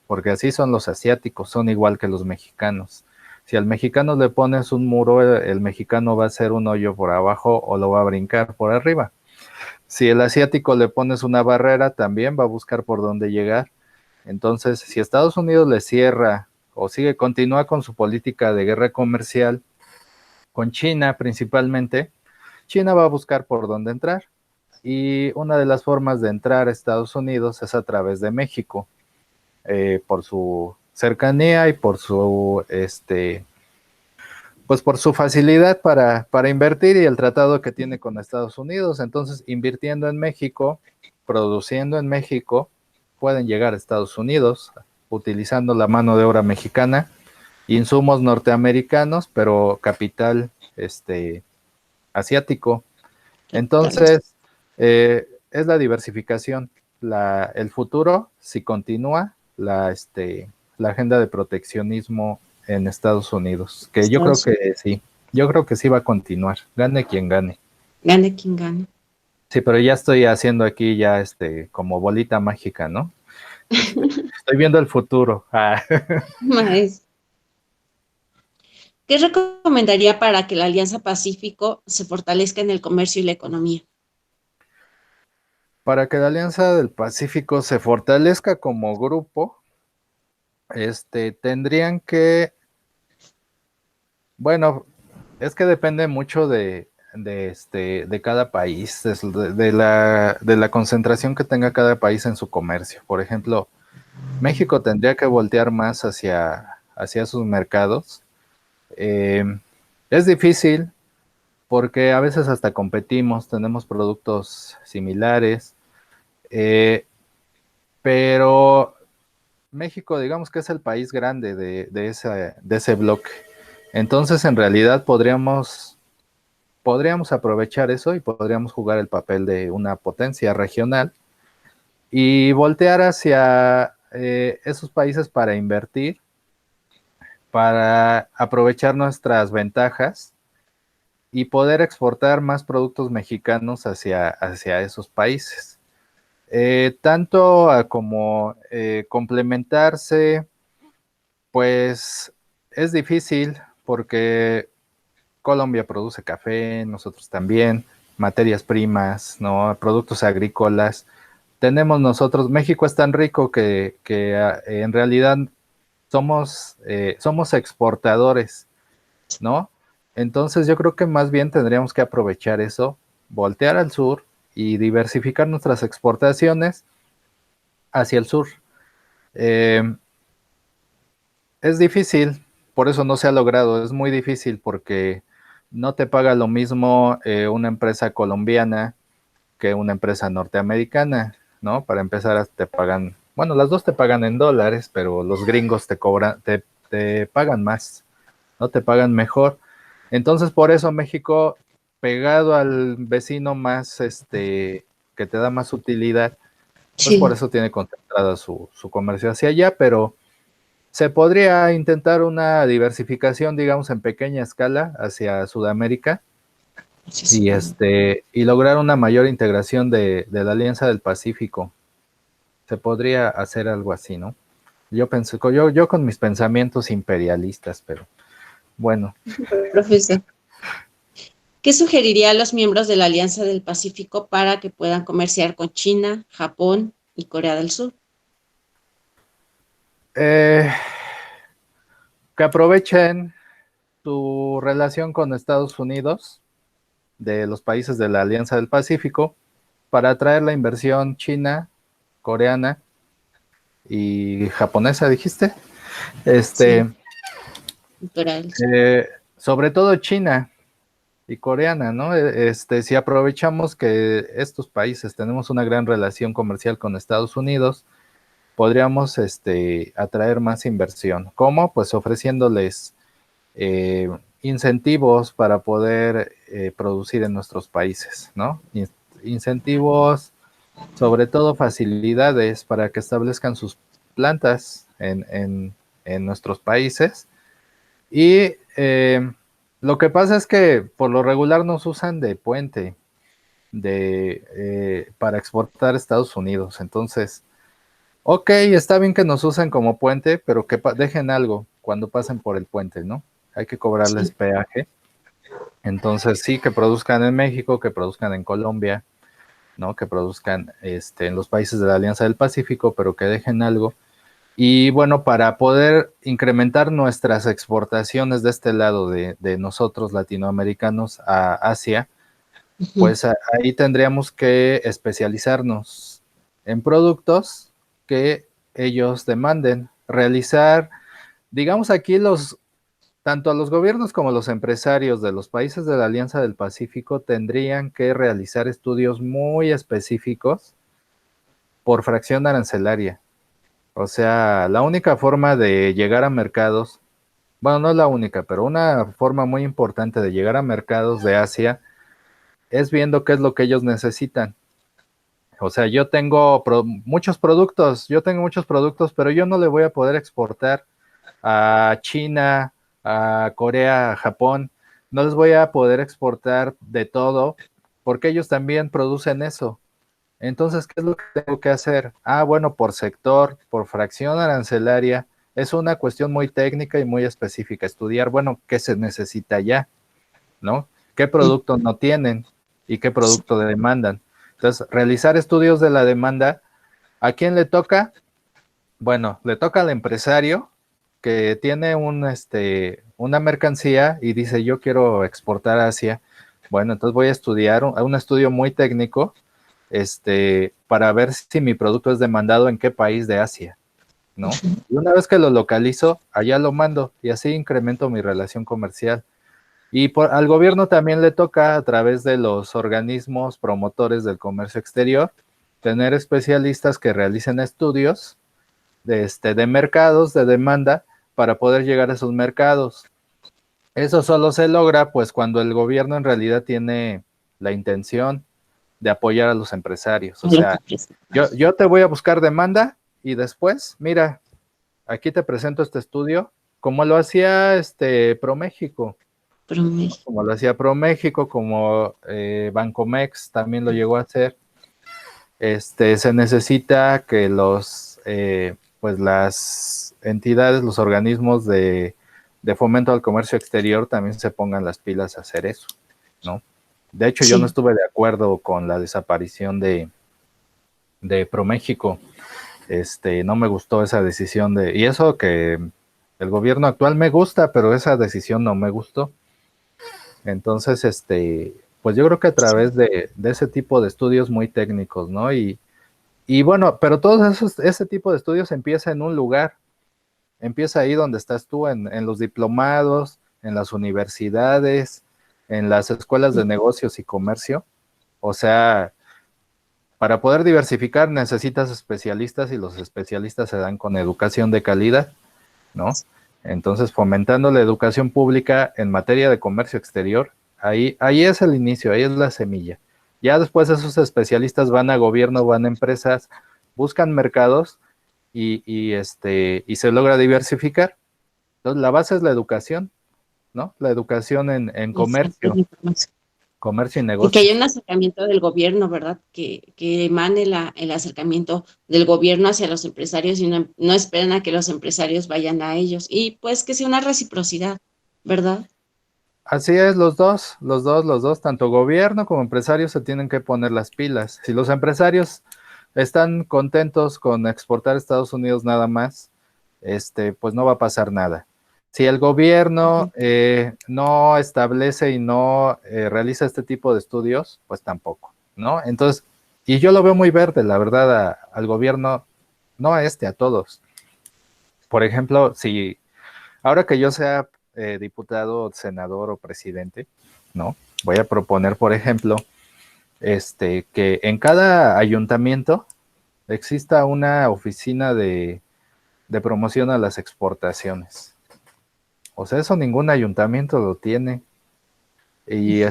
A: porque así son los asiáticos, son igual que los mexicanos. Si al mexicano le pones un muro, el mexicano va a hacer un hoyo por abajo o lo va a brincar por arriba. Si el asiático le pones una barrera, también va a buscar por dónde llegar. Entonces, si Estados Unidos le cierra o continúa con su política de guerra comercial, con China principalmente, China va a buscar por dónde entrar. Y una de las formas de entrar a Estados Unidos es a través de México, por su cercanía y pues por su facilidad para invertir y el tratado que tiene con Estados Unidos. Entonces, invirtiendo en México, produciendo en México, pueden llegar a Estados Unidos utilizando la mano de obra mexicana, insumos norteamericanos, pero capital asiático.
B: Capitales.
A: Entonces, es la diversificación, el futuro, si continúa la agenda de proteccionismo en Estados Unidos, que
B: Estados Unidos.
A: yo creo que sí va a continuar, gane quien gane.
B: Gane quien gane.
A: Sí, pero ya estoy haciendo aquí ya como bolita mágica, ¿no? Estoy viendo el futuro. Ah.
B: Maestro. ¿Qué recomendaría para que la Alianza Pacífico se fortalezca en el comercio y la economía?
A: Para que la Alianza del Pacífico se fortalezca como grupo, tendrían que, bueno, es que depende mucho de cada país, de la concentración que tenga cada país en su comercio. Por ejemplo, México tendría que voltear más hacia sus mercados. Eh, es difícil porque a veces hasta competimos, tenemos productos similares, eh, pero México, digamos que es el país grande de ese bloque. Entonces, en realidad podríamos aprovechar eso y podríamos jugar el papel de una potencia regional y voltear hacia esos países para invertir, para aprovechar nuestras ventajas y poder exportar más productos mexicanos hacia esos países. Tanto como complementarse, pues es difícil porque Colombia produce café, nosotros también, materias primas, ¿no? Productos agrícolas. Tenemos nosotros, México es tan rico que en realidad somos exportadores, ¿no? Entonces yo creo que más bien tendríamos que aprovechar eso, voltear al sur y diversificar nuestras exportaciones hacia el sur. Eh, es difícil, por eso no se ha logrado, es muy difícil porque no te paga lo mismo una empresa colombiana que una empresa norteamericana, ¿no? Para empezar, te pagan, bueno, las dos te pagan en dólares, pero los gringos te pagan más, ¿no? Te pagan mejor. Entonces, por eso México, pegado al vecino más, que te da más utilidad, pues por
B: Sí,
A: eso tiene concentrado su comercio hacia allá, pero se podría intentar una diversificación, digamos, en pequeña escala hacia Sudamérica
B: sí,
A: y,
B: sí.
A: y lograr una mayor integración de la Alianza del Pacífico. Se podría hacer algo así, ¿no? Yo con mis pensamientos imperialistas, pero bueno.
B: Profesor, ¿qué sugeriría a los miembros de la Alianza del Pacífico para que puedan comerciar con China, Japón y Corea del Sur?
A: Eh, que aprovechen su relación con Estados Unidos, de los países de la Alianza del Pacífico, para atraer la inversión china, coreana y japonesa, dijiste.
B: Sí,
A: Este,
B: y Corea del Sur.
A: sobre todo China y coreana, ¿no? Si aprovechamos que estos países tenemos una gran relación comercial con Estados Unidos, podríamos atraer más inversión. ¿Cómo? Pues ofreciéndoles eh, incentivos para poder producir en nuestros países, ¿no? Incentivos, sobre todo facilidades para que establezcan sus plantas en nuestros países. Y lo que pasa es que por lo regular nos usan de puente para exportar a Estados Unidos. Entonces, ok, está bien que nos usen como puente, pero que dejen algo cuando pasen por el puente, ¿no? Hay que cobrarles
B: Sí,
A: peaje. Entonces, sí, que produzcan en México, que produzcan en Colombia, ¿no? Que produzcan en los países de la Alianza del Pacífico, pero que dejen algo. Y bueno, para poder incrementar nuestras exportaciones de este lado de nosotros latinoamericanos a Asia,
B: ujú,
A: pues ahí tendríamos que especializarnos en productos que ellos demanden, realizar, digamos aquí tanto a los gobiernos como a los empresarios de los países de la Alianza del Pacífico tendrían que realizar estudios muy específicos por fracción arancelaria. O sea, la única forma de llegar a mercados, bueno, no es la única, pero una forma muy importante de llegar a mercados de Asia es viendo qué es lo que ellos necesitan. O sea, yo tengo muchos productos, pero yo no le voy a poder exportar a China, a Corea, a Japón. No les voy a poder exportar de todo porque ellos también producen eso. Entonces, ¿qué es lo que tengo que hacer? Ah, bueno, por sector, por fracción arancelaria, es una cuestión muy técnica y muy específica, estudiar, bueno, qué se necesita ya, ¿no? ¿Qué producto no tienen y qué producto demandan? Entonces, realizar estudios de la demanda, ¿a quién le toca? Bueno, le toca al empresario que tiene una mercancía y dice, yo quiero exportar a Asia. Bueno, entonces voy a estudiar un estudio muy técnico, para ver si mi producto es demandado en qué país de Asia, ¿no? Y una vez que lo localizo, allá lo mando y así incremento mi relación comercial. Y al gobierno también le toca, a través de los organismos promotores del comercio exterior, tener especialistas que realicen estudios de mercados, de demanda, para poder llegar a esos mercados. Eso solo se logra pues cuando el gobierno en realidad tiene la intención de apoyar a los empresarios. O sea, yo te voy a buscar demanda y después, mira, aquí te presento este estudio, como lo hacía ProMéxico. Como lo hacía ProMéxico, como Bancomex también lo llegó a hacer. Se necesita que pues las entidades, los organismos de fomento al comercio exterior también se pongan las pilas a hacer eso, ¿no? De hecho, yo no estuve de acuerdo con la desaparición de ProMéxico. No me gustó esa decisión y eso que el gobierno actual me gusta, pero esa decisión no me gustó. Entonces, pues yo creo que a través de ese tipo de estudios muy técnicos, ¿no? Y bueno, pero ese tipo de estudios empieza en un lugar, empieza ahí donde estás tú, en los diplomados, en las universidades, en las escuelas de negocios y comercio. O sea, para poder diversificar necesitas especialistas y los especialistas se dan con educación de calidad, ¿no? Entonces, fomentando la educación pública en materia de comercio exterior, ahí es el inicio, ahí es la semilla. Ya después esos especialistas van a gobierno, van a empresas, buscan mercados y se logra diversificar. Entonces, la base es la educación, ¿no? La educación en comercio y
B: Y que
A: negocios.
B: haya un acercamiento del gobierno, ¿verdad? Que emane el acercamiento del gobierno hacia los empresarios y no esperan a que los empresarios vayan a ellos. Y pues que sea una reciprocidad, ¿verdad?
A: Así es, los dos, tanto gobierno como empresarios se tienen que poner las pilas. Si los empresarios están contentos con exportar a Estados Unidos nada más, pues no va a pasar nada. Si el gobierno no establece y no realiza este tipo de estudios, pues tampoco, ¿no? Entonces, y yo lo veo muy verde, la verdad, al gobierno, no a todos. Por ejemplo, si ahora que yo sea diputado, senador o presidente, ¿no? Voy a proponer, por ejemplo, que en cada ayuntamiento exista una oficina de promoción a las exportaciones. O sea, eso ningún ayuntamiento lo tiene. Y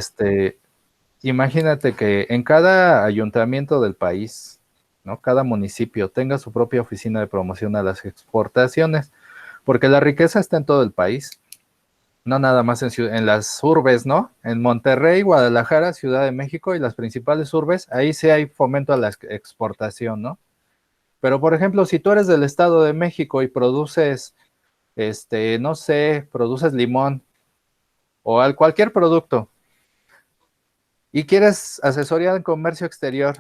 A: imagínate que en cada ayuntamiento del país, ¿no? Cada municipio tenga su propia oficina de promoción a las exportaciones, porque la riqueza está en todo el país. No nada más en las urbes, ¿no? En Monterrey, Guadalajara, Ciudad de México y las principales urbes, ahí sí hay fomento a la exportación, ¿no? Pero, por ejemplo, si tú eres del Estado de México y produces, no sé, produces limón o cualquier producto y quieres asesoría en comercio exterior,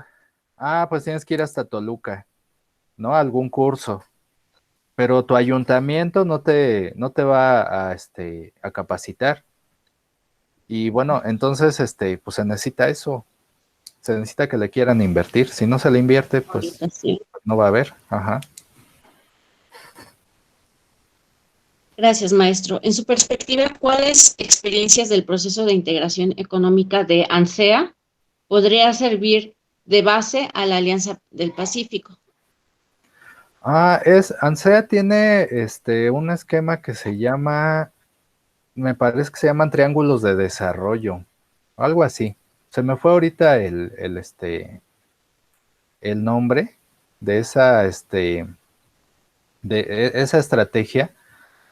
A: pues tienes que ir hasta Toluca, ¿no? Algún curso. Pero tu ayuntamiento no te va a capacitar. Y bueno, entonces, pues se necesita eso, se necesita que le quieran invertir. Si no se le invierte, pues no va a haber. Ajá.
B: Gracias, maestro. En su perspectiva, ¿cuáles experiencias del proceso de integración económica de ANSEA podría servir de base a la Alianza del Pacífico?
A: ANSEA tiene un esquema que se llama, me parece que se llaman triángulos de desarrollo, algo así. Se me fue ahorita el nombre de esa estrategia,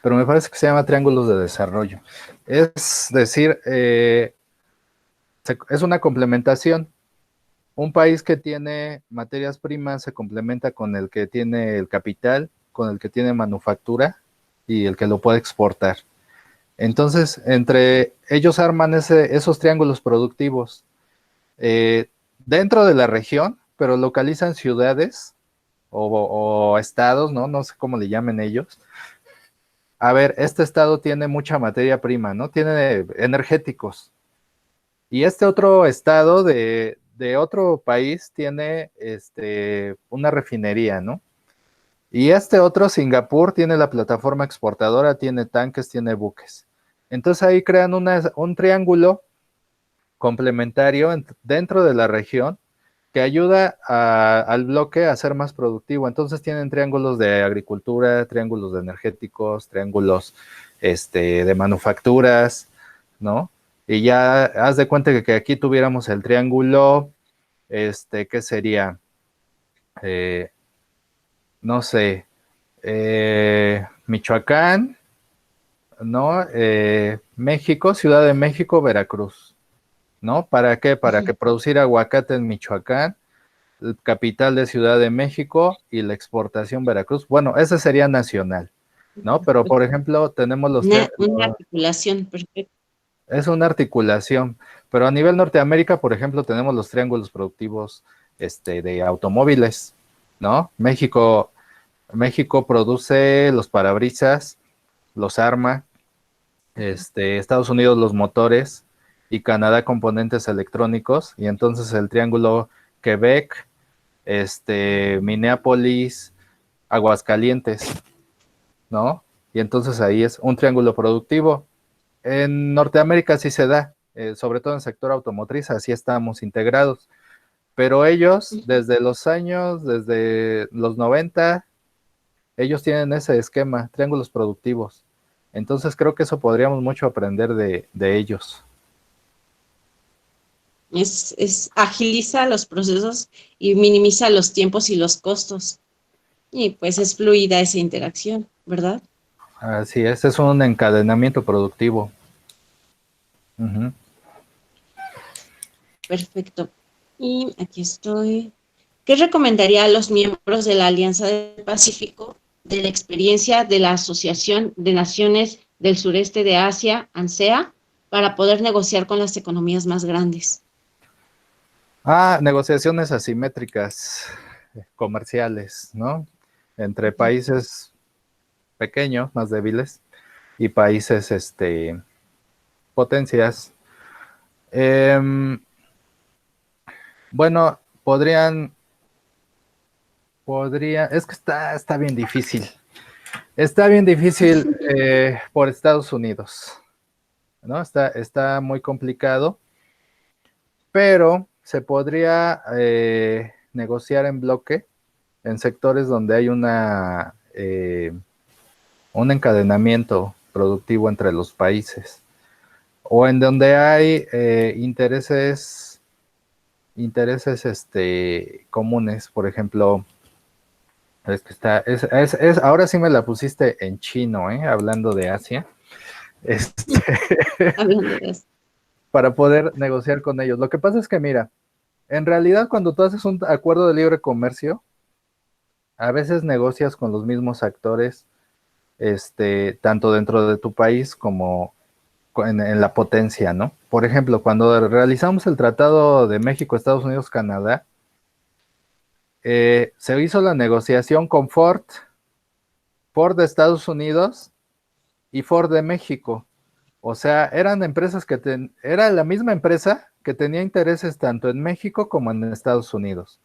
A: pero me parece que se llama triángulos de desarrollo. Es decir, es una complementación. Un país que tiene materias primas se complementa con el que tiene el capital, con el que tiene manufactura, y el que lo puede exportar. Entonces, entre ellos arman esos triángulos productivos dentro de la región, pero localizan ciudades o estados, ¿no? No sé cómo le llamen ellos. A ver, este estado tiene mucha materia prima, ¿no? Tiene energéticos. Y este otro estado de otro país tiene una refinería, ¿no? Y este otro, Singapur, tiene la plataforma exportadora, tiene tanques, tiene buques. Entonces ahí crean un triángulo complementario dentro de la región que ayuda al bloque a ser más productivo. Entonces tienen triángulos de agricultura, triángulos de energéticos, triángulos de manufacturas, ¿no? Y ya haz de cuenta que aquí tuviéramos el triángulo, ¿qué sería? No sé, Michoacán, ¿no? México, Ciudad de México, Veracruz, ¿no? ¿Para qué? Para que producir aguacate en Michoacán, capital de Ciudad de México y la exportación Veracruz. Bueno, ese sería nacional, ¿no? Pero, por ejemplo, tenemos
B: Una articulación, perfecto.
A: es una articulación, pero a nivel Norteamérica, por ejemplo, tenemos los triángulos productivos de automóviles, ¿no? México produce los parabrisas, los arma, Estados Unidos los motores y Canadá componentes electrónicos, y entonces el triángulo Quebec, Minneapolis, Aguascalientes, ¿no? Y entonces ahí es un triángulo productivo. En Norteamérica sí se da, sobre todo en el sector automotriz, así estamos integrados. Pero ellos, desde los 90, ellos tienen ese esquema, triángulos productivos. Entonces creo que eso podríamos mucho aprender de ellos.
B: Agiliza los procesos y minimiza los tiempos y los costos. Y pues es fluida esa interacción, ¿verdad?
A: Así es un encadenamiento productivo. Uh-huh.
B: Perfecto. Y aquí estoy. ¿Qué recomendaría a los miembros de la Alianza del Pacífico de la experiencia de la Asociación de Naciones del Sureste de Asia, ANSEA, para poder negociar con las economías más grandes?
A: Negociaciones asimétricas comerciales, ¿no? Entre países pequeños, más débiles, y países, potencias. Bueno, es que está bien difícil. Está bien difícil por Estados Unidos, ¿no? Está muy complicado, pero se podría negociar en bloque en sectores donde hay un encadenamiento productivo entre los países o en donde hay intereses comunes. Por ejemplo, es que ahora sí me la pusiste en chino, hablando de Asia,
B: Hablando de eso.
A: para poder negociar con ellos. Lo que pasa es que, mira, en realidad cuando tú haces un acuerdo de libre comercio, a veces negocias con los mismos actores, tanto dentro de tu país como en la potencia, ¿no? Por ejemplo, cuando realizamos el Tratado de México, Estados Unidos, Canadá, se hizo la negociación con Ford de Estados Unidos y Ford de México. O sea, eran empresas era la misma empresa que tenía intereses tanto en México como en Estados Unidos.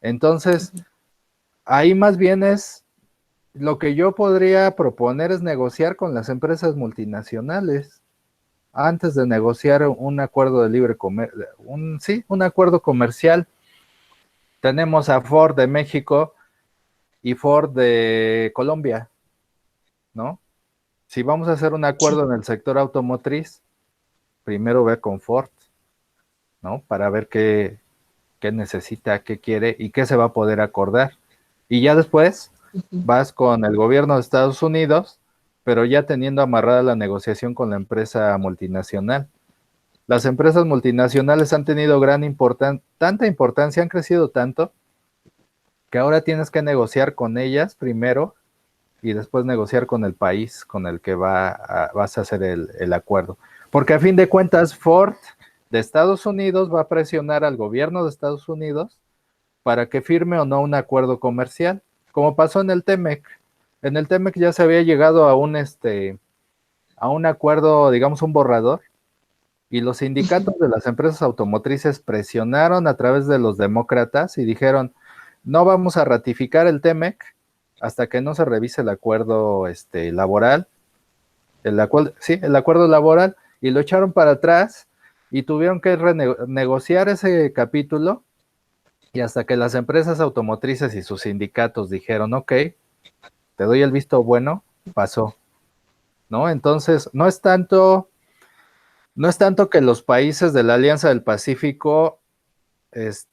A: Entonces, ahí más bien lo que yo podría proponer es negociar con las empresas multinacionales antes de negociar un acuerdo de libre comercio, un acuerdo comercial. Tenemos a Ford de México y Ford de Colombia, ¿no? Si vamos a hacer un acuerdo en el sector automotriz, primero ve con Ford, ¿no? Para ver qué necesita, qué quiere y qué se va a poder acordar. Y ya después vas con el gobierno de Estados Unidos, pero ya teniendo amarrada la negociación con la empresa multinacional. Las empresas multinacionales han tenido tanta importancia, han crecido tanto, que ahora tienes que negociar con ellas primero y después negociar con el país con el que vas a hacer el acuerdo. Porque a fin de cuentas, Ford de Estados Unidos va a presionar al gobierno de Estados Unidos para que firme o no un acuerdo comercial, como pasó en el TEMEC. En el TEMEC ya se había llegado a un acuerdo, digamos un borrador, y los sindicatos de las empresas automotrices presionaron a través de los demócratas y dijeron, no vamos a ratificar el TEMEC hasta que no se revise el acuerdo laboral, el acuerdo laboral, y lo echaron para atrás y tuvieron que renegociar ese capítulo, y hasta que las empresas automotrices y sus sindicatos dijeron, ok, te doy el visto bueno, pasó, ¿no? Entonces, no es tanto que los países de la Alianza del Pacífico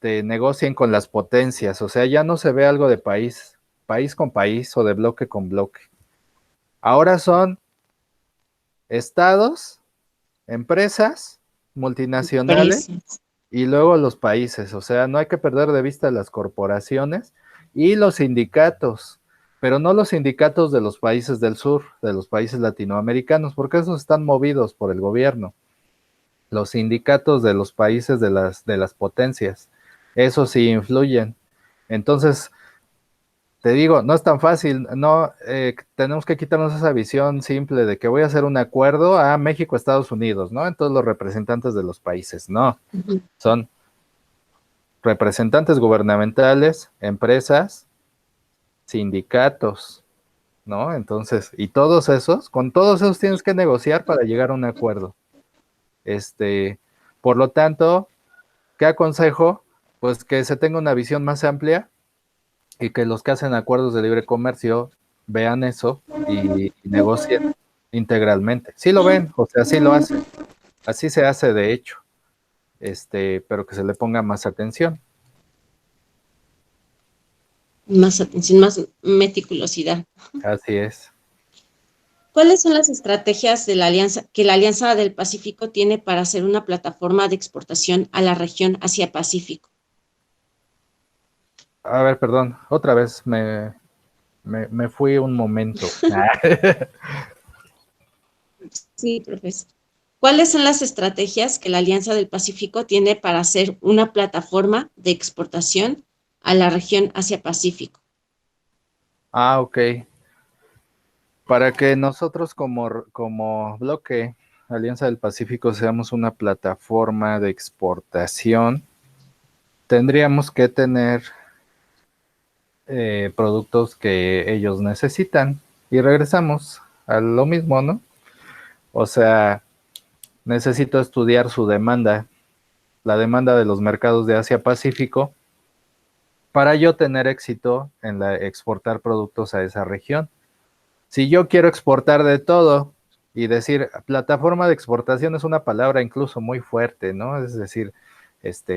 A: negocien con las potencias, o sea, ya no se ve algo de país con país o de bloque con bloque. Ahora son estados, empresas, multinacionales y luego los países, o sea, no hay que perder de vista las corporaciones y los sindicatos, pero no los sindicatos de los países del sur, de los países latinoamericanos, porque esos están movidos por el gobierno. Los sindicatos de los países de las potencias, eso sí influyen. Entonces, te digo, no es tan fácil, no, tenemos que quitarnos esa visión simple de que voy a hacer un acuerdo a México, Estados Unidos, ¿no? En todos los representantes de los países, no, son representantes gubernamentales, empresas, sindicatos, ¿no? Entonces, y con todos esos tienes que negociar para llegar a un acuerdo. Por lo tanto, ¿qué aconsejo? Pues que se tenga una visión más amplia y que los que hacen acuerdos de libre comercio vean eso y negocien integralmente. Sí lo ven, o sea, sí lo hacen. Así se hace de hecho, pero que se le ponga más atención.
B: Más atención, más meticulosidad.
A: Así es.
B: ¿Cuáles son las estrategias de la alianza que la Alianza del Pacífico tiene para hacer una plataforma de exportación a la región Asia-Pacífico?
A: A ver, perdón, otra vez me fui un momento.
B: Sí, profesor. ¿Cuáles son las estrategias que la Alianza del Pacífico tiene para hacer una plataforma de exportación a la región Asia-Pacífico?
A: Ok. Para que nosotros como bloque Alianza del Pacífico seamos una plataforma de exportación, tendríamos que tener productos que ellos necesitan. Y regresamos a lo mismo, ¿no? O sea, necesito estudiar su demanda, la demanda de los mercados de Asia-Pacífico, para yo tener éxito en exportar productos a esa región. Si yo quiero exportar de todo y decir, plataforma de exportación es una palabra incluso muy fuerte, ¿no? Es decir,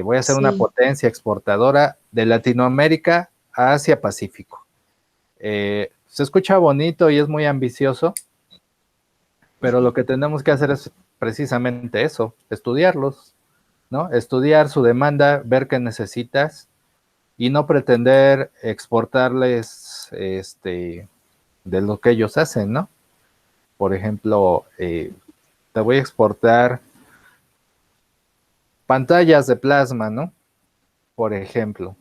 A: voy a ser una potencia exportadora de Latinoamérica a Asia-Pacífico. Se escucha bonito y es muy ambicioso, pero lo que tenemos que hacer es precisamente eso, estudiarlos, ¿no? Estudiar su demanda, ver qué necesitas y no pretender exportarles de lo que ellos hacen, ¿no? Por ejemplo, te voy a exportar pantallas de plasma, ¿no? Por ejemplo.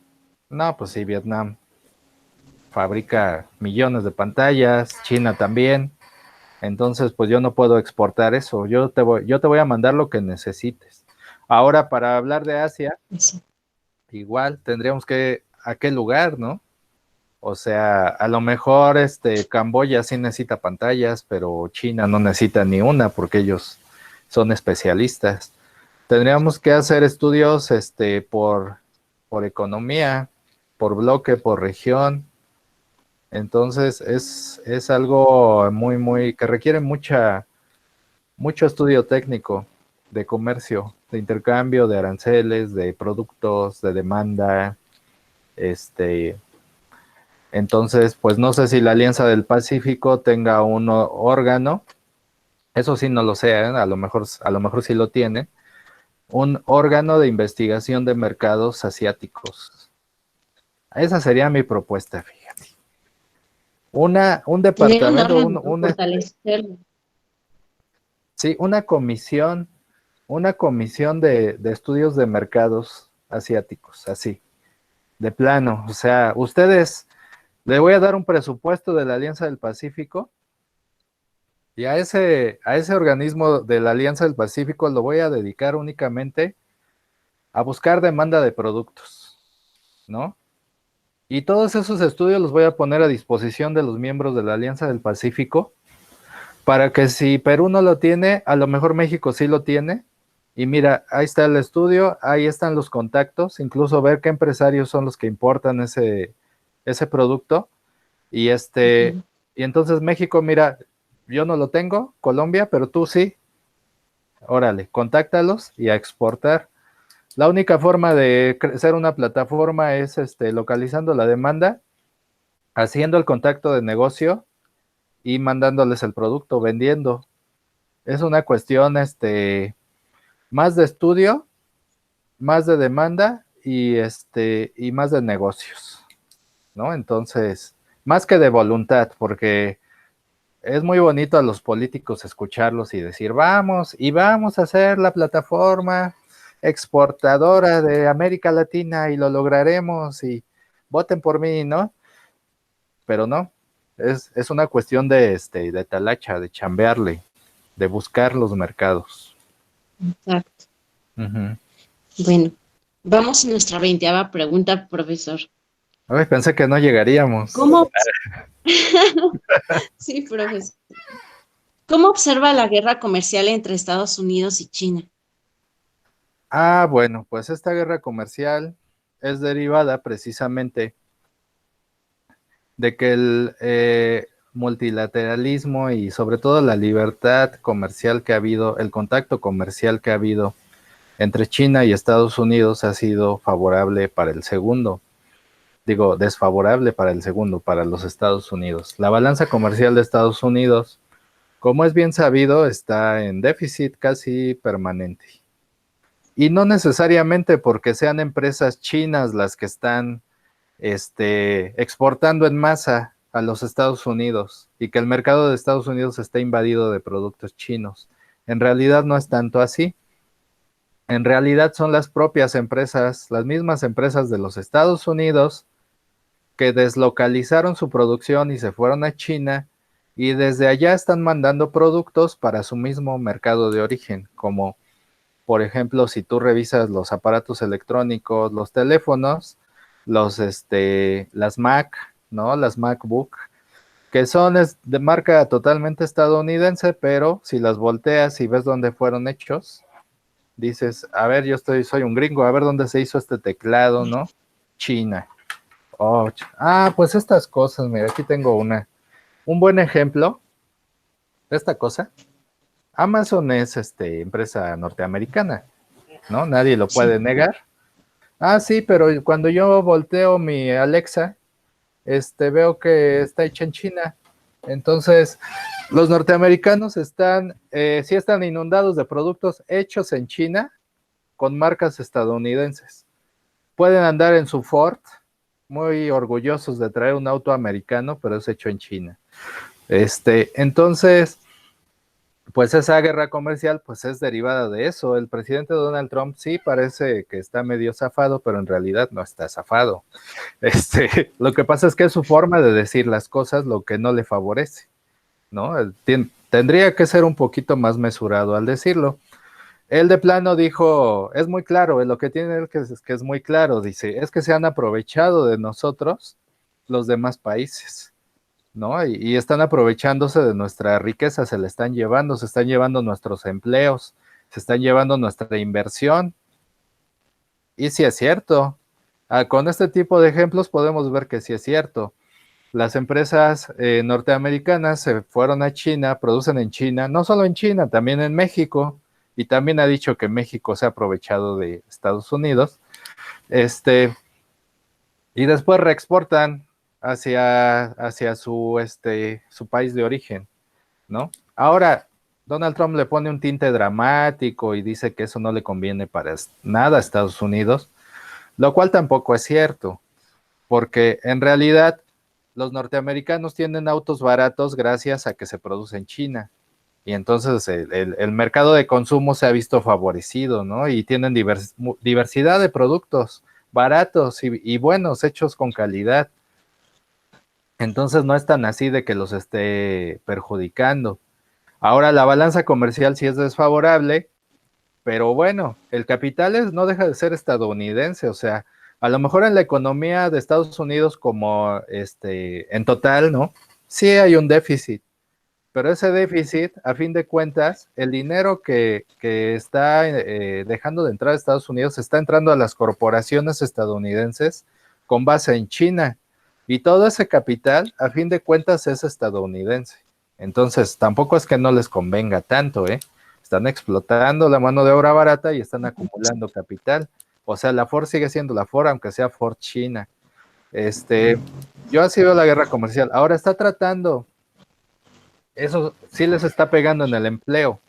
A: No, pues sí, Vietnam fabrica millones de pantallas, China también. Entonces, pues yo no puedo exportar eso. Yo te voy a mandar lo que necesites. Ahora, para hablar de Asia, igual tendríamos que, ¿a qué lugar, no? O sea, a lo mejor Camboya sí necesita pantallas, pero China no necesita ni una porque ellos son especialistas. Tendríamos que hacer estudios por economía, por bloque, por región. Entonces es algo muy, muy, que requiere mucho estudio técnico de comercio, de intercambio, de aranceles, de productos, de demanda, entonces, pues no sé si la Alianza del Pacífico tenga un órgano, eso sí no lo sé, a lo mejor sí lo tiene, un órgano de investigación de mercados asiáticos. Esa sería mi propuesta, fíjate. un
B: Tener un
A: departamento,
B: órgano, ¿no? Fortalecerlo.
A: sí, una comisión de estudios de mercados asiáticos, así, de plano. O sea, ustedes, le voy a dar un presupuesto de la Alianza del Pacífico y a ese organismo de la Alianza del Pacífico lo voy a dedicar únicamente a buscar demanda de productos, ¿no? Y todos esos estudios los voy a poner a disposición de los miembros de la Alianza del Pacífico para que si Perú no lo tiene, a lo mejor México sí lo tiene. Y mira, ahí está el estudio, ahí están los contactos, incluso ver qué empresarios son los que importan ese producto. Y
B: Ujú.
A: y entonces México, mira, yo no lo tengo, Colombia, pero tú sí. Órale, contáctalos y a exportar. La única forma de crecer una plataforma es localizando la demanda, haciendo el contacto de negocio y mandándoles el producto, vendiendo. Es una cuestión más de estudio, más de demanda y más de negocios, ¿no? Entonces, más que de voluntad, porque es muy bonito a los políticos escucharlos y decir, vamos, y vamos a hacer la plataforma exportadora de América Latina y lo lograremos y voten por mí, ¿no? Pero no, es una cuestión de talacha, de chambearle, de buscar los mercados.
B: Exacto.
A: Ujú.
B: Bueno, vamos a nuestra 20ª pregunta, profesor.
A: Ay, pensé que no llegaríamos.
B: ¿Cómo? Sí, profesor. ¿Cómo observa la guerra comercial entre Estados Unidos y China?
A: Ah, bueno, pues esta guerra comercial es derivada precisamente de que el multilateralismo y sobre todo la libertad comercial que ha habido, el contacto comercial que ha habido entre China y Estados Unidos ha sido favorable para el segundo. Digo, desfavorable para el segundo, para los Estados Unidos. La balanza comercial de Estados Unidos, como es bien sabido, está en déficit casi permanente. Y no necesariamente porque sean empresas chinas las que están exportando en masa a los Estados Unidos y que el mercado de Estados Unidos está invadido de productos chinos. En realidad no es tanto así. En realidad son las propias empresas, las mismas empresas de los Estados Unidos que deslocalizaron su producción y se fueron a China y desde allá están mandando productos para su mismo mercado de origen, como por ejemplo, si tú revisas los aparatos electrónicos, los teléfonos, las Mac, ¿no? Las MacBook, que son de marca totalmente estadounidense, pero si las volteas y ves dónde fueron hechos, dices, a ver, soy un gringo, a ver dónde se hizo este teclado, ¿no? China. Oh, pues estas cosas, mira, aquí tengo un buen ejemplo de esta cosa. Amazon es empresa norteamericana, ¿no? Nadie lo
B: Sí.
A: puede negar. Ah, sí, pero cuando yo volteo mi Alexa, veo que está hecha en China. Entonces, los norteamericanos sí están inundados de productos hechos en China con marcas estadounidenses. Pueden andar en su Ford, muy orgullosos de traer un auto americano, pero es hecho en China. Entonces, pues esa guerra comercial pues es derivada de eso. El presidente Donald Trump sí parece que está medio zafado, pero en realidad no está zafado. Lo que pasa es que es su forma de decir las cosas lo que no le favorece, ¿no? Tendría que ser un poquito más mesurado al decirlo. Él de plano dijo, es muy claro, lo que tiene él que es muy claro, dice, es que se han aprovechado de nosotros los demás países. ¿No? Y están aprovechándose de nuestra riqueza, se están llevando nuestros empleos, se están llevando nuestra inversión. Y sí es cierto. Con este tipo de ejemplos podemos ver que sí es cierto. Las empresas norteamericanas se fueron a China, producen en China, no solo en China, también en México, y también ha dicho que México se ha aprovechado de Estados Unidos. Y después reexportan hacia su país de origen, ¿no? Ahora, Donald Trump le pone un tinte dramático y dice que eso no le conviene para nada a Estados Unidos, lo cual tampoco es cierto, porque en realidad los norteamericanos tienen autos baratos gracias a que se produce en China. Y entonces el mercado de consumo se ha visto favorecido, ¿no? Y tienen diversidad de productos baratos y buenos, hechos con calidad. Entonces no es tan así de que los esté perjudicando. Ahora la balanza comercial sí es desfavorable, pero bueno, el capital no deja de ser estadounidense, o sea, a lo mejor en la economía de Estados Unidos como en total, ¿no? Sí hay un déficit, pero ese déficit, a fin de cuentas, el dinero que está dejando de entrar a Estados Unidos está entrando a las corporaciones estadounidenses con base en China. Y todo ese capital, a fin de cuentas, es estadounidense. Entonces, tampoco es que no les convenga tanto, ¿eh? Están explotando la mano de obra barata y están acumulando capital. O sea, la Ford sigue siendo la Ford, aunque sea Ford China. Yo así veo la guerra comercial. Ahora está tratando, eso sí les está pegando en el empleo,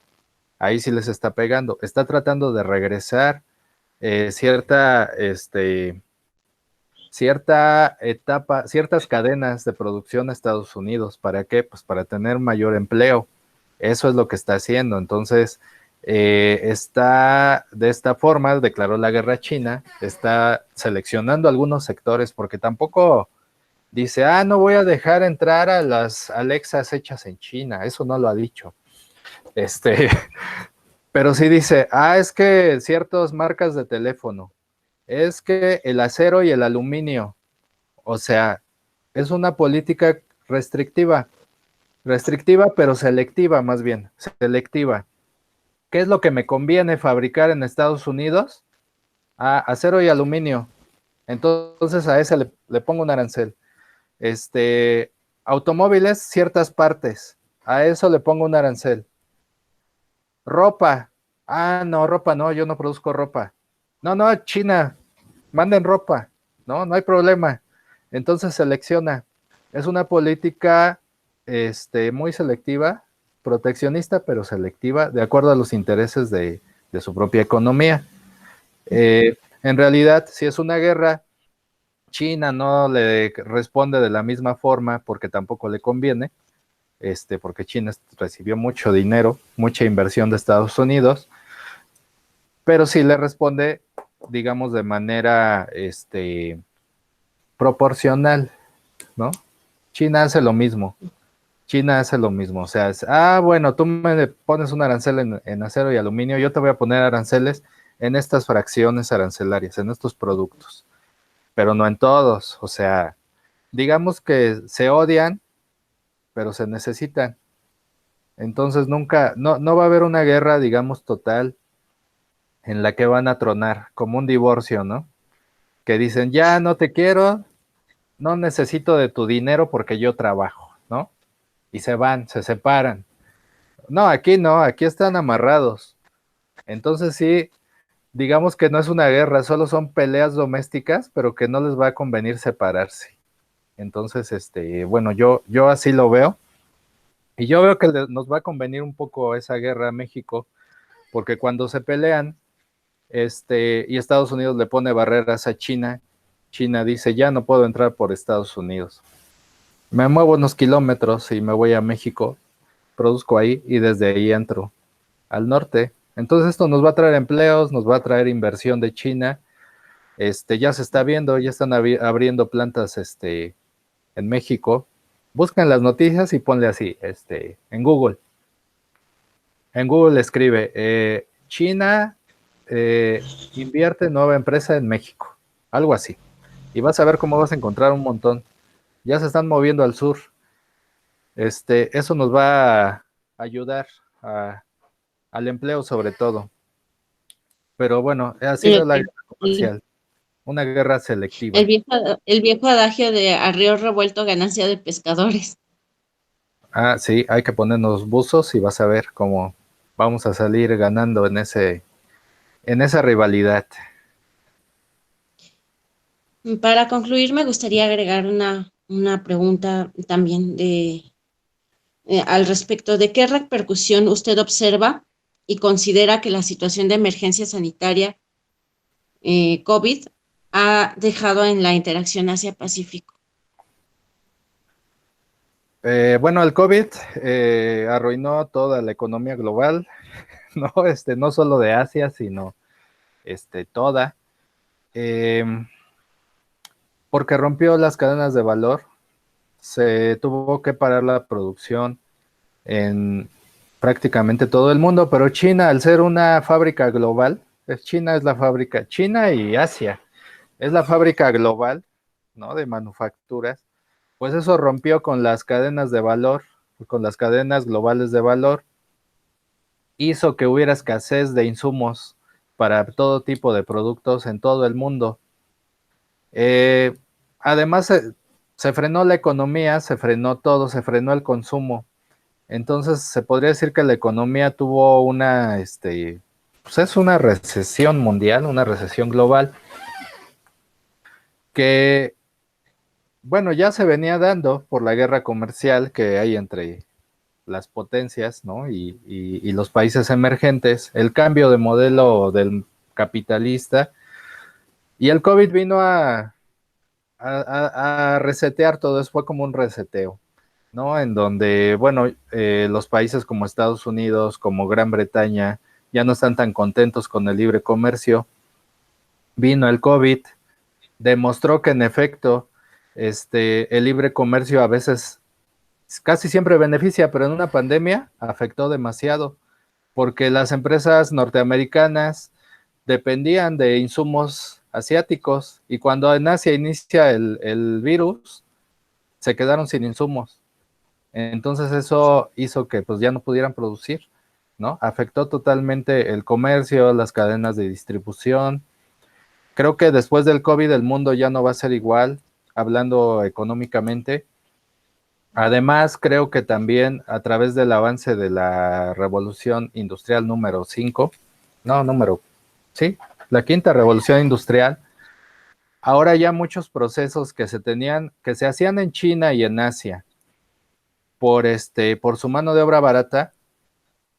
A: ahí sí les está pegando, está tratando de regresar cierta etapa, ciertas cadenas de producción a Estados Unidos. ¿Para qué? Pues para tener mayor empleo. Eso es lo que está haciendo. Entonces, está de esta forma, declaró la guerra a China, está seleccionando algunos sectores porque tampoco dice, no voy a dejar entrar a las Alexas hechas en China. Eso no lo ha dicho. Este, pero sí dice, es que ciertas marcas de teléfono, es que el acero y el aluminio, o sea, es una política restrictiva, pero selectiva más bien, selectiva. ¿Qué es lo que me conviene fabricar en Estados Unidos? Acero y aluminio. Entonces a ese le pongo un arancel. Automóviles, ciertas partes. A eso le pongo un arancel. Ropa. No, ropa no, yo no produzco ropa. No, China, manden ropa. No hay problema. Entonces selecciona. Es una política muy selectiva, proteccionista, pero selectiva, de acuerdo a los intereses de su propia economía. En realidad, si es una guerra, China no le responde de la misma forma porque tampoco le conviene, porque China recibió mucho dinero, mucha inversión de Estados Unidos, pero sí le responde, digamos, de manera proporcional, ¿no? China hace lo mismo. China hace lo mismo, o sea, bueno, tú me pones un arancel en acero y aluminio, yo te voy a poner aranceles en estas fracciones arancelarias, en estos productos, pero no en todos, o sea, digamos que se odian, pero se necesitan. Entonces nunca, no va a haber una guerra, digamos, total en la que van a tronar, como un divorcio, ¿no? Que dicen, ya no te quiero, no necesito de tu dinero porque yo trabajo, ¿no? Y se van, se separan. No, aquí están amarrados. Entonces sí, digamos que no es una guerra, solo son peleas domésticas, pero que no les va a convenir separarse. Entonces, bueno, yo así lo veo. Y yo veo que nos va a convenir un poco esa guerra a México, porque cuando se pelean, y Estados Unidos le pone barreras a China, China dice, ya no puedo entrar por Estados Unidos. Me muevo unos kilómetros y me voy a México, produzco ahí y desde ahí entro al norte. Entonces esto nos va a traer empleos, nos va a traer inversión de China. Ya se está viendo, ya están abriendo plantas en México. Buscan las noticias y ponle así, en Google. En Google escribe, China invierte nueva empresa en México, algo así. Y vas a ver cómo vas a encontrar un montón. Ya se están moviendo al sur. Eso nos va a ayudar al empleo sobre todo. Pero bueno, ha sido la guerra
B: El,
A: comercial, una guerra selectiva.
B: el viejo, el viejo adagio de a río revuelto, ganancia de pescadores.
A: Sí, hay que ponernos buzos y vas a ver cómo vamos a salir ganando en esa rivalidad.
B: Para concluir, me gustaría agregar una pregunta también al respecto de qué repercusión usted observa y considera que la situación de emergencia sanitaria COVID ha dejado en la interacción Asia-Pacífico.
A: Bueno, el COVID arruinó toda la economía global, ¿no? No solo de Asia, sino toda, eh, porque rompió las cadenas de valor, se tuvo que parar la producción en prácticamente todo el mundo, pero China, al ser una fábrica global, China es la fábrica, China y Asia, es la fábrica global, ¿no? De manufacturas, pues eso rompió con las cadenas de valor, con las cadenas globales de valor, hizo que hubiera escasez de insumos para todo tipo de productos en todo el mundo. Eh, Además, se frenó la economía, se frenó todo, se frenó el consumo. Entonces, se podría decir que la economía tuvo pues es una recesión mundial, una recesión global, que, bueno, ya se venía dando por la guerra comercial que hay entre las potencias, ¿no? Y los países emergentes, el cambio de modelo del capitalista, y el COVID vino a resetear todo eso, fue como un reseteo, ¿no? En donde, bueno, los países como Estados Unidos, como Gran Bretaña, ya no están tan contentos con el libre comercio. Vino el COVID, demostró que en efecto, el libre comercio a veces casi siempre beneficia, pero en una pandemia afectó demasiado, porque las empresas norteamericanas dependían de insumos asiáticos y cuando en Asia inicia el virus, se quedaron sin insumos. Entonces eso hizo que pues ya no pudieran producir, ¿no? Afectó totalmente el comercio, las cadenas de distribución. Creo que después del COVID el mundo ya no va a ser igual, hablando económicamente. Además, creo que también a través del avance de la revolución industrial número 5, no, sí, la quinta revolución industrial, ahora ya muchos procesos que que se hacían en China y en Asia por su mano de obra barata,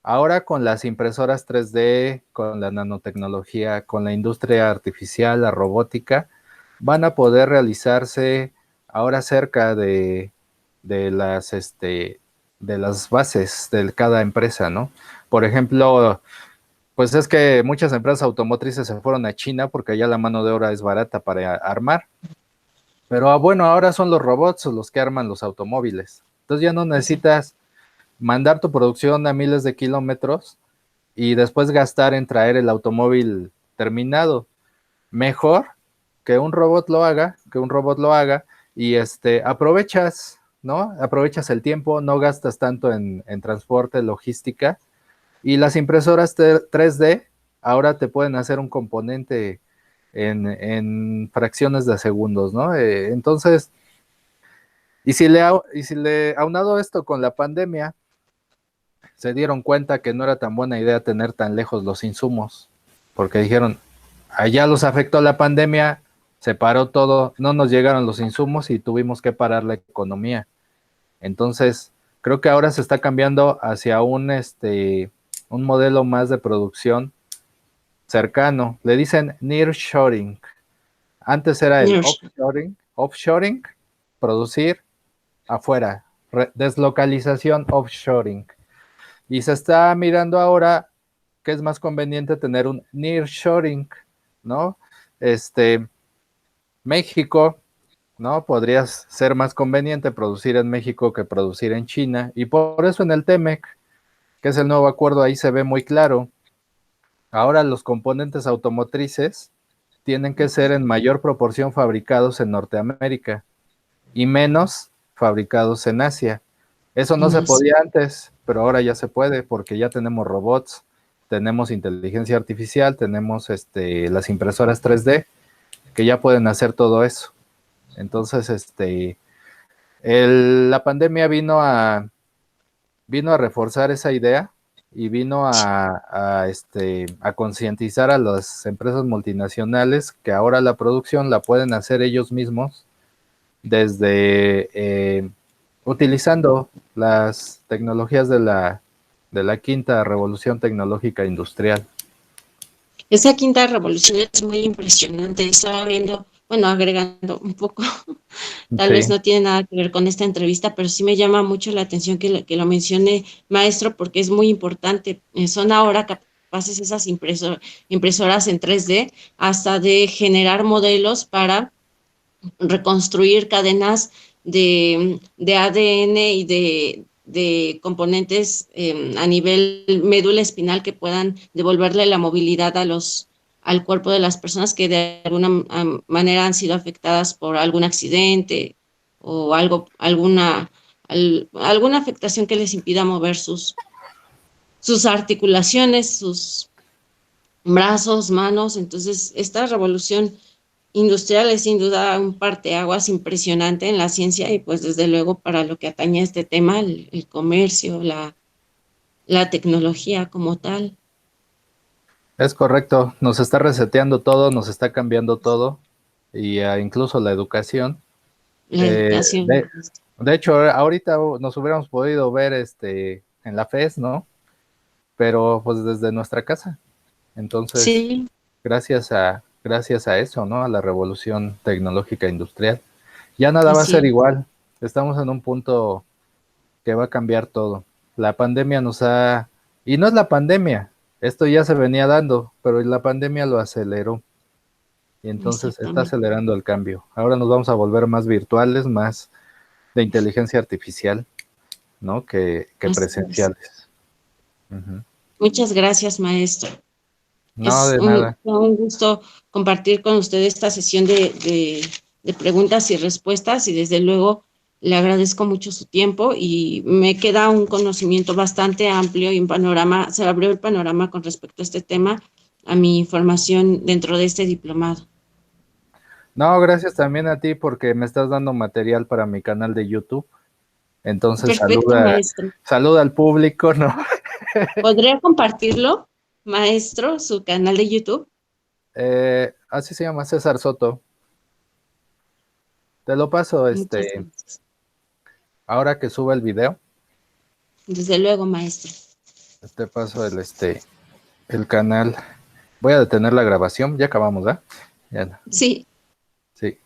A: ahora con las impresoras 3D, con la nanotecnología, con la industria artificial, la robótica, van a poder realizarse ahora cerca de las bases de cada empresa, ¿no? Por ejemplo, pues es que muchas empresas automotrices se fueron a China porque allá la mano de obra es barata para armar. Pero bueno, ahora son los robots los que arman los automóviles. Entonces ya no necesitas mandar tu producción a miles de kilómetros y después gastar en traer el automóvil terminado. Mejor que un robot lo haga, y aprovechas, ¿no? Aprovechas el tiempo, no gastas tanto en transporte, logística, y las impresoras 3D ahora te pueden hacer un componente en fracciones de segundos, ¿no? Entonces, y si le aunado esto con la pandemia, se dieron cuenta que no era tan buena idea tener tan lejos los insumos, porque dijeron, allá los afectó la pandemia, se paró todo, no nos llegaron los insumos y tuvimos que parar la economía. Entonces, creo que ahora se está cambiando hacia un modelo más de producción cercano. Le dicen nearshoring. Antes era el offshoring, producir afuera, deslocalización, offshoring. Y se está mirando ahora que es más conveniente tener un nearshoring, ¿no? México, ¿no? Podría ser más conveniente producir en México que producir en China. Y por eso en el TEMEC, que es el nuevo acuerdo, ahí se ve muy claro. Ahora los componentes automotrices tienen que ser en mayor proporción fabricados en Norteamérica y menos fabricados en Asia. Eso no se podía antes, pero ahora ya se puede porque ya tenemos robots, tenemos inteligencia artificial, tenemos las impresoras 3D que ya pueden hacer todo eso. Entonces, la pandemia vino a reforzar esa idea y vino a concientizar a las empresas multinacionales que ahora la producción la pueden hacer ellos mismos desde utilizando las tecnologías de la quinta revolución tecnológica industrial.
B: Esa quinta revolución es muy impresionante. Estaba viendo bueno, agregando un poco, tal vez
A: Sí,
B: no tiene nada que ver con esta entrevista, pero sí me llama mucho la atención que lo mencione, maestro, porque es muy importante. Son ahora capaces esas impresoras en 3D hasta de generar modelos para reconstruir cadenas de ADN y de componentes a nivel médula espinal que puedan devolverle la movilidad al cuerpo de las personas que de alguna manera han sido afectadas por algún accidente o alguna afectación que les impida mover sus articulaciones, sus brazos, manos. Entonces, esta revolución industrial es sin duda un parteaguas impresionante en la ciencia y pues desde luego para lo que atañe a este tema, el comercio, la tecnología como tal,
A: es correcto. Nos está reseteando todo, nos está cambiando todo, y incluso la educación.
B: la
A: Eh,
B: educación.
A: de, de hecho, ahorita nos hubiéramos podido ver en la FES, ¿no? Pero pues desde nuestra casa. Entonces,
B: Sí,
A: gracias a eso, ¿no? A la revolución tecnológica industrial. Ya nada va a
B: así
A: ser
B: es,
A: igual. Estamos en un punto que va a cambiar todo. La pandemia y no es la pandemia, esto ya se venía dando, pero la pandemia lo aceleró y entonces está
B: exactamente.
A: acelerando el cambio. Ahora nos vamos a volver más virtuales, más de inteligencia artificial, ¿no? Que
B: Así es.
A: presenciales. Ujú.
B: Muchas gracias, maestro.
A: No, de nada.
B: Fue un gusto compartir con usted esta sesión de preguntas y respuestas y desde luego le agradezco mucho su tiempo y me queda un conocimiento bastante amplio y un panorama, se abrió el panorama con respecto a este tema, a mi formación dentro de este diplomado.
A: No, gracias también a ti porque me estás dando material para mi canal de YouTube. Entonces
B: Perfecto, maestro.
A: saluda al público, ¿no?
B: ¿Podría compartirlo, maestro, su canal de YouTube?
A: Así se llama César Soto. Te lo paso,
B: Muchas gracias.
A: ahora que suba el video,
B: Desde luego, maestro.
A: te paso el canal. Voy a detener la grabación, ya acabamos, ¿verdad? Ya,
B: Sí.
A: sí.